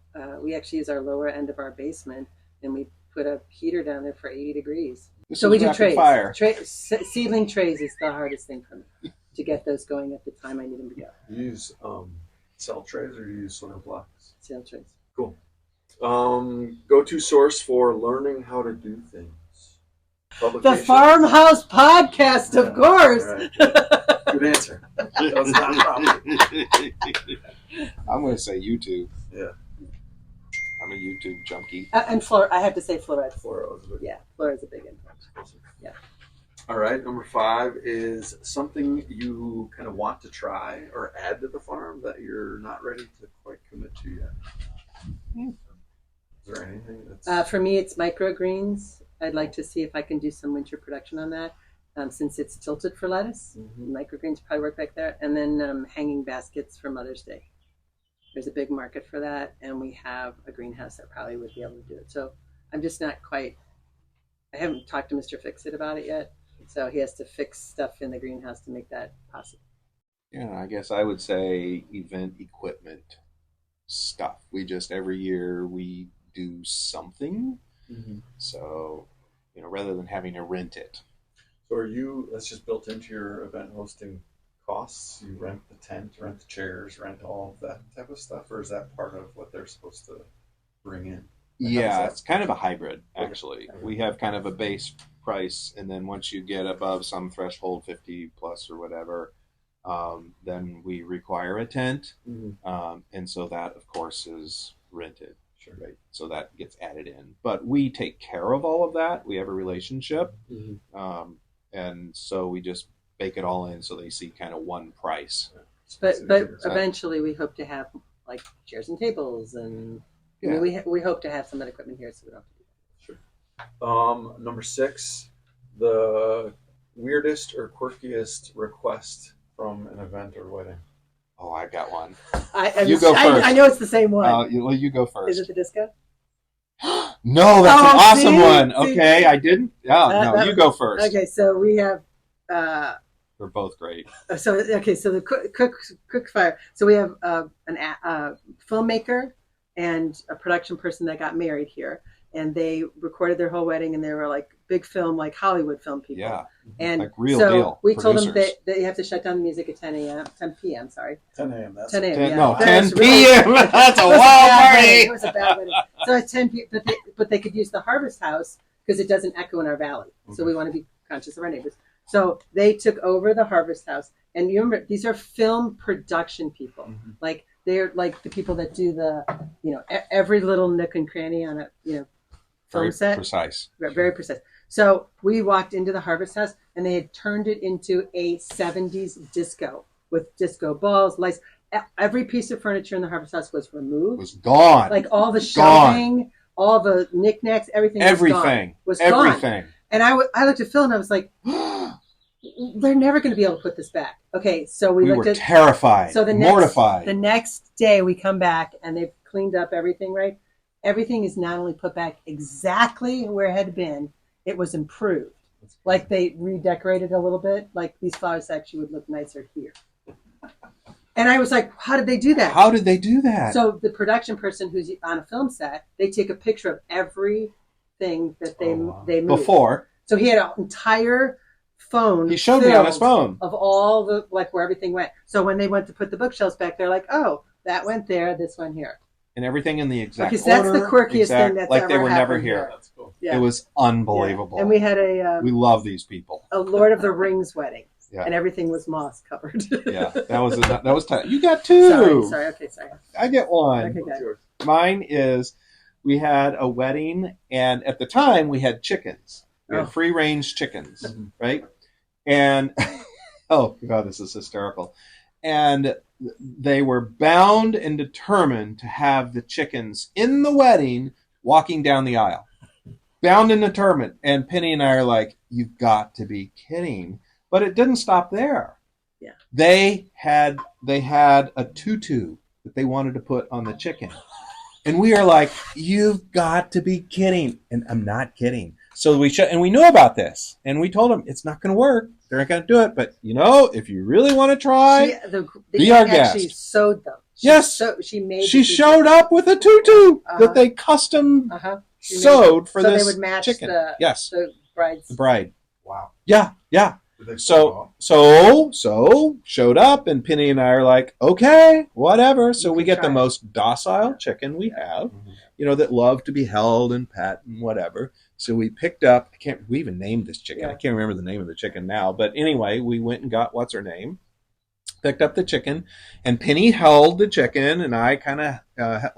Speaker 4: we actually use our lower end of our basement, and we put a heater down there for 80 degrees. So we do trays. Seedling trays is the hardest thing for me, to get those going at the time I need them to go.
Speaker 5: You use cell trays or you use soil blocks?
Speaker 4: Cell trays.
Speaker 5: Cool. Go-to source for learning how to do things.
Speaker 4: The Farmhouse Podcast, of course.
Speaker 5: Right. Good answer. That was not probably.
Speaker 3: I'm going to say YouTube.
Speaker 5: Yeah.
Speaker 3: I'm a YouTube junkie.
Speaker 4: And I have to say fluoride. Fluoride's a big influence. Yeah.
Speaker 5: All right. Number 5 is something you kind of want to try or add to the farm that you're not ready to quite commit to yet? Is there anything that's
Speaker 4: For me, it's microgreens. I'd like to see if I can do some winter production on that. Since it's tilted for lettuce, microgreens probably work back there. And then hanging baskets for Mother's Day. There's a big market for that, and we have a greenhouse that probably would be able to do it. So I'm just not quite. I haven't talked to Mr. Fix-It about it yet, so he has to fix stuff in the greenhouse to make that possible.
Speaker 3: Yeah, I guess I would say event equipment stuff. We just every year we do something. So, rather than having to rent it.
Speaker 5: So that's just built into your event hosting costs? You rent the tent, rent the chairs, rent all of that type of stuff, or is that part of what they're supposed to bring in?
Speaker 3: Yeah, it's kind of a hybrid, actually. We have kind of a base price, and then once you get above some threshold, 50 plus or whatever, then we require a tent. And so that, of course, is rented.
Speaker 5: Sure.
Speaker 3: Right? So that gets added in. But we take care of all of that. We have a relationship. And so we just bake it all in so they see kind of one price.
Speaker 4: But eventually we hope to have like chairs and tables, and I mean, we hope to have some of that equipment here, so we don't have to do that.
Speaker 5: Sure. Number 6, the weirdest or quirkiest request from an event or wedding.
Speaker 3: Oh, I got one.
Speaker 4: You go first. I know it's the same one.
Speaker 3: You go first.
Speaker 4: Is it the disco?
Speaker 3: No, that's an awesome one. Okay, I didn't. Yeah, you go first.
Speaker 4: Okay, so we have.
Speaker 3: They're both great.
Speaker 4: So the cook fire. So we have a filmmaker and a production person that got married here, and they recorded their whole wedding, and they were like big film, like Hollywood film people.
Speaker 3: Yeah,
Speaker 4: and
Speaker 3: like real
Speaker 4: so
Speaker 3: deal.
Speaker 4: We
Speaker 3: producers.
Speaker 4: told them they have to shut down the music at 10 p.m. Sorry,
Speaker 5: 10 a.m. That's
Speaker 4: 10 a.m.
Speaker 3: 10,
Speaker 4: Yeah.
Speaker 3: no,
Speaker 4: That's
Speaker 3: 10 p.m.
Speaker 4: Really,
Speaker 3: That's a wild party.
Speaker 4: It was a bad wedding. So at 10 p.m. But they could use the Harvest House because it doesn't echo in our valley. So we want to be conscious of our neighbors. So they took over the Harvest House, and you remember these are film production people. Like they're like the people that do the every little nook and cranny on a film
Speaker 3: Very
Speaker 4: set.
Speaker 3: precise.
Speaker 4: Very precise. So we walked into the Harvest House, and they had turned it into a 70s disco with disco balls, lights. Every piece of furniture in the Harvest House was removed.
Speaker 3: Was gone.
Speaker 4: Like all the shelving, all the knickknacks, everything. Was gone.
Speaker 3: Everything.
Speaker 4: And I looked at Phil, and I was like, they're never going to be able to put this back. Okay, so we
Speaker 3: were terrified,
Speaker 4: so
Speaker 3: mortified.
Speaker 4: The next day we come back, and they've cleaned up everything, right? Everything is not only put back exactly where it had been, it was improved. Like they redecorated a little bit. Like these flowers actually would look nicer here. And I was like, how did they do that?
Speaker 3: How did they do that?
Speaker 4: So the production person who's on a film set, they take a picture of everything that they moved.
Speaker 3: Before.
Speaker 4: So he had an entire phone.
Speaker 3: He showed me on his phone.
Speaker 4: Of all the, like where everything went. So when they went to put the bookshelves back, they're like, oh, that went there, this went here.
Speaker 3: And everything in the exact
Speaker 4: because
Speaker 3: order.
Speaker 4: That's the quirkiest thing that's
Speaker 3: like
Speaker 4: ever
Speaker 3: they were never
Speaker 4: happened
Speaker 3: here.
Speaker 5: That's cool.
Speaker 4: Yeah.
Speaker 3: It was unbelievable.
Speaker 4: Yeah. And we had
Speaker 3: we love these people.
Speaker 4: a Lord of the Rings wedding.
Speaker 3: Yeah.
Speaker 4: And everything was moss covered.
Speaker 3: Yeah, that was tight. You got 2.
Speaker 4: Sorry. Okay, sorry.
Speaker 3: I get 1.
Speaker 4: Okay, good.
Speaker 3: Mine is we had a wedding, and at the time we had chickens. We had free range chickens, right? And oh God, this is hysterical. And they were bound and determined to have the chickens in the wedding walking down the aisle. Bound and determined. And Penny and I are like, you've got to be kidding. But it didn't stop there.
Speaker 4: Yeah.
Speaker 3: They had a tutu that they wanted to put on the chicken. And we are like, you've got to be kidding. And I'm not kidding. So we knew about this. And we told them it's not going to work. They're not going to do it. But, if you really want to try, be our guest.
Speaker 4: She sewed them.
Speaker 3: She showed up with a tutu that they custom sewed for this
Speaker 4: so they would match
Speaker 3: chicken.
Speaker 4: The bride's.
Speaker 3: The bride.
Speaker 5: Wow.
Speaker 3: Yeah. So showed up, and Penny and I are like, okay, whatever. So we get the most docile chicken we have, that love to be held and pet and whatever. So we picked up, we even named this chicken. I can't remember the name of the chicken now. But anyway, we went and got, what's her name? Picked up the chicken, and Penny held the chicken, and I kind of,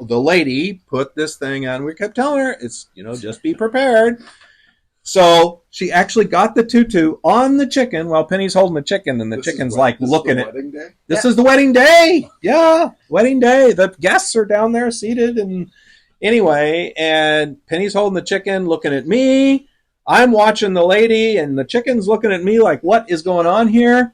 Speaker 3: the lady put this thing on. We kept telling her, it's, just be prepared. So she actually got the tutu on the chicken while Penny's holding the chicken, and the chicken's like looking at.
Speaker 5: Wedding day.
Speaker 3: This is the wedding day. Yeah, wedding day. The guests are down there seated, and anyway, and Penny's holding the chicken, looking at me. I'm watching the lady, and the chicken's looking at me like, "What is going on here?"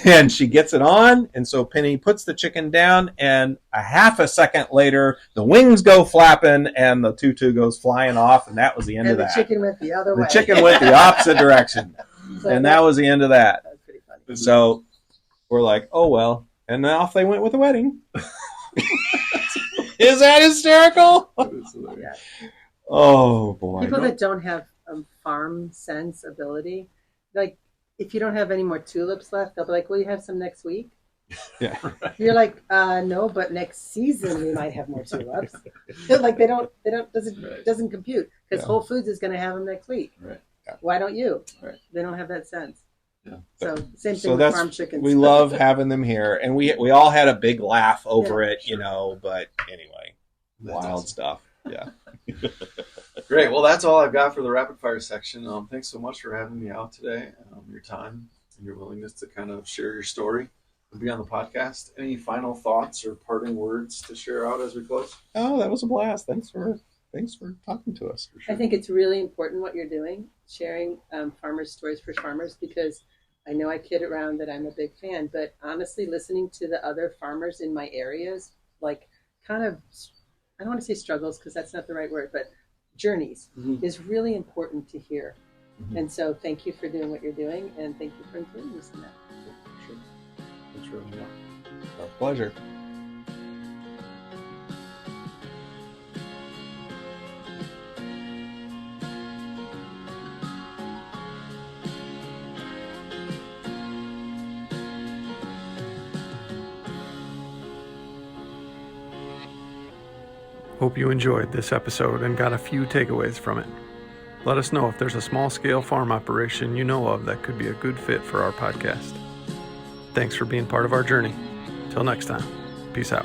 Speaker 3: And she gets it on, and so Penny puts the chicken down, and a half a second later, the wings go flapping, and the tutu goes flying off, and that was the end of
Speaker 4: the
Speaker 3: that.
Speaker 4: chicken went the other way.
Speaker 3: The chicken went the opposite direction, and that was the end of that.
Speaker 4: That was pretty funny.
Speaker 3: So we're like, oh well, and then off they went with the wedding. Is that hysterical?
Speaker 4: Yeah.
Speaker 3: Oh boy!
Speaker 4: People that don't have farm sense ability, like if you don't have any more tulips left, they'll be like, "Will you have some next week?"
Speaker 3: Yeah.
Speaker 4: You're like, no, but next season we might have more tulips. Like they don't doesn't compute because
Speaker 3: Yeah.
Speaker 4: Whole Foods is going to have them next week.
Speaker 5: Right.
Speaker 3: Yeah.
Speaker 4: Why don't you?
Speaker 5: Right.
Speaker 4: They don't have that sense.
Speaker 5: Yeah.
Speaker 4: So same thing
Speaker 3: So
Speaker 4: with
Speaker 3: that's
Speaker 4: farm chickens.
Speaker 3: we love having them here, and we all had a big laugh over
Speaker 4: Yeah,
Speaker 3: it, you know. But anyway,
Speaker 5: That's
Speaker 3: wild
Speaker 5: awesome.
Speaker 3: stuff. Yeah.
Speaker 5: Great. Well, that's all I've got for the rapid fire section. Thanks so much for having me out today. Your time and your willingness to kind of share your story and be on the podcast. Any final thoughts or parting words to share out as we close?
Speaker 3: Oh, that was a blast. Thanks for talking to us.
Speaker 4: I think it's really important what you're doing, sharing farmers' stories for farmers, because I know I kid around that I'm a big fan, but honestly, listening to the other farmers in my areas, like kind of, I don't want to say struggles because that's not the right word, but journeys is really important to hear.
Speaker 5: Mhm.
Speaker 4: And so thank you for doing what you're doing, and thank you for including us in that.
Speaker 5: Sure. Thanks for having me out.
Speaker 3: Our pleasure.
Speaker 1: Hope you enjoyed this episode and got a few takeaways from it. Let us know if there's a small-scale farm operation you know of that could be a good fit for our podcast. Thanks for being part of our journey. Till next time, peace out.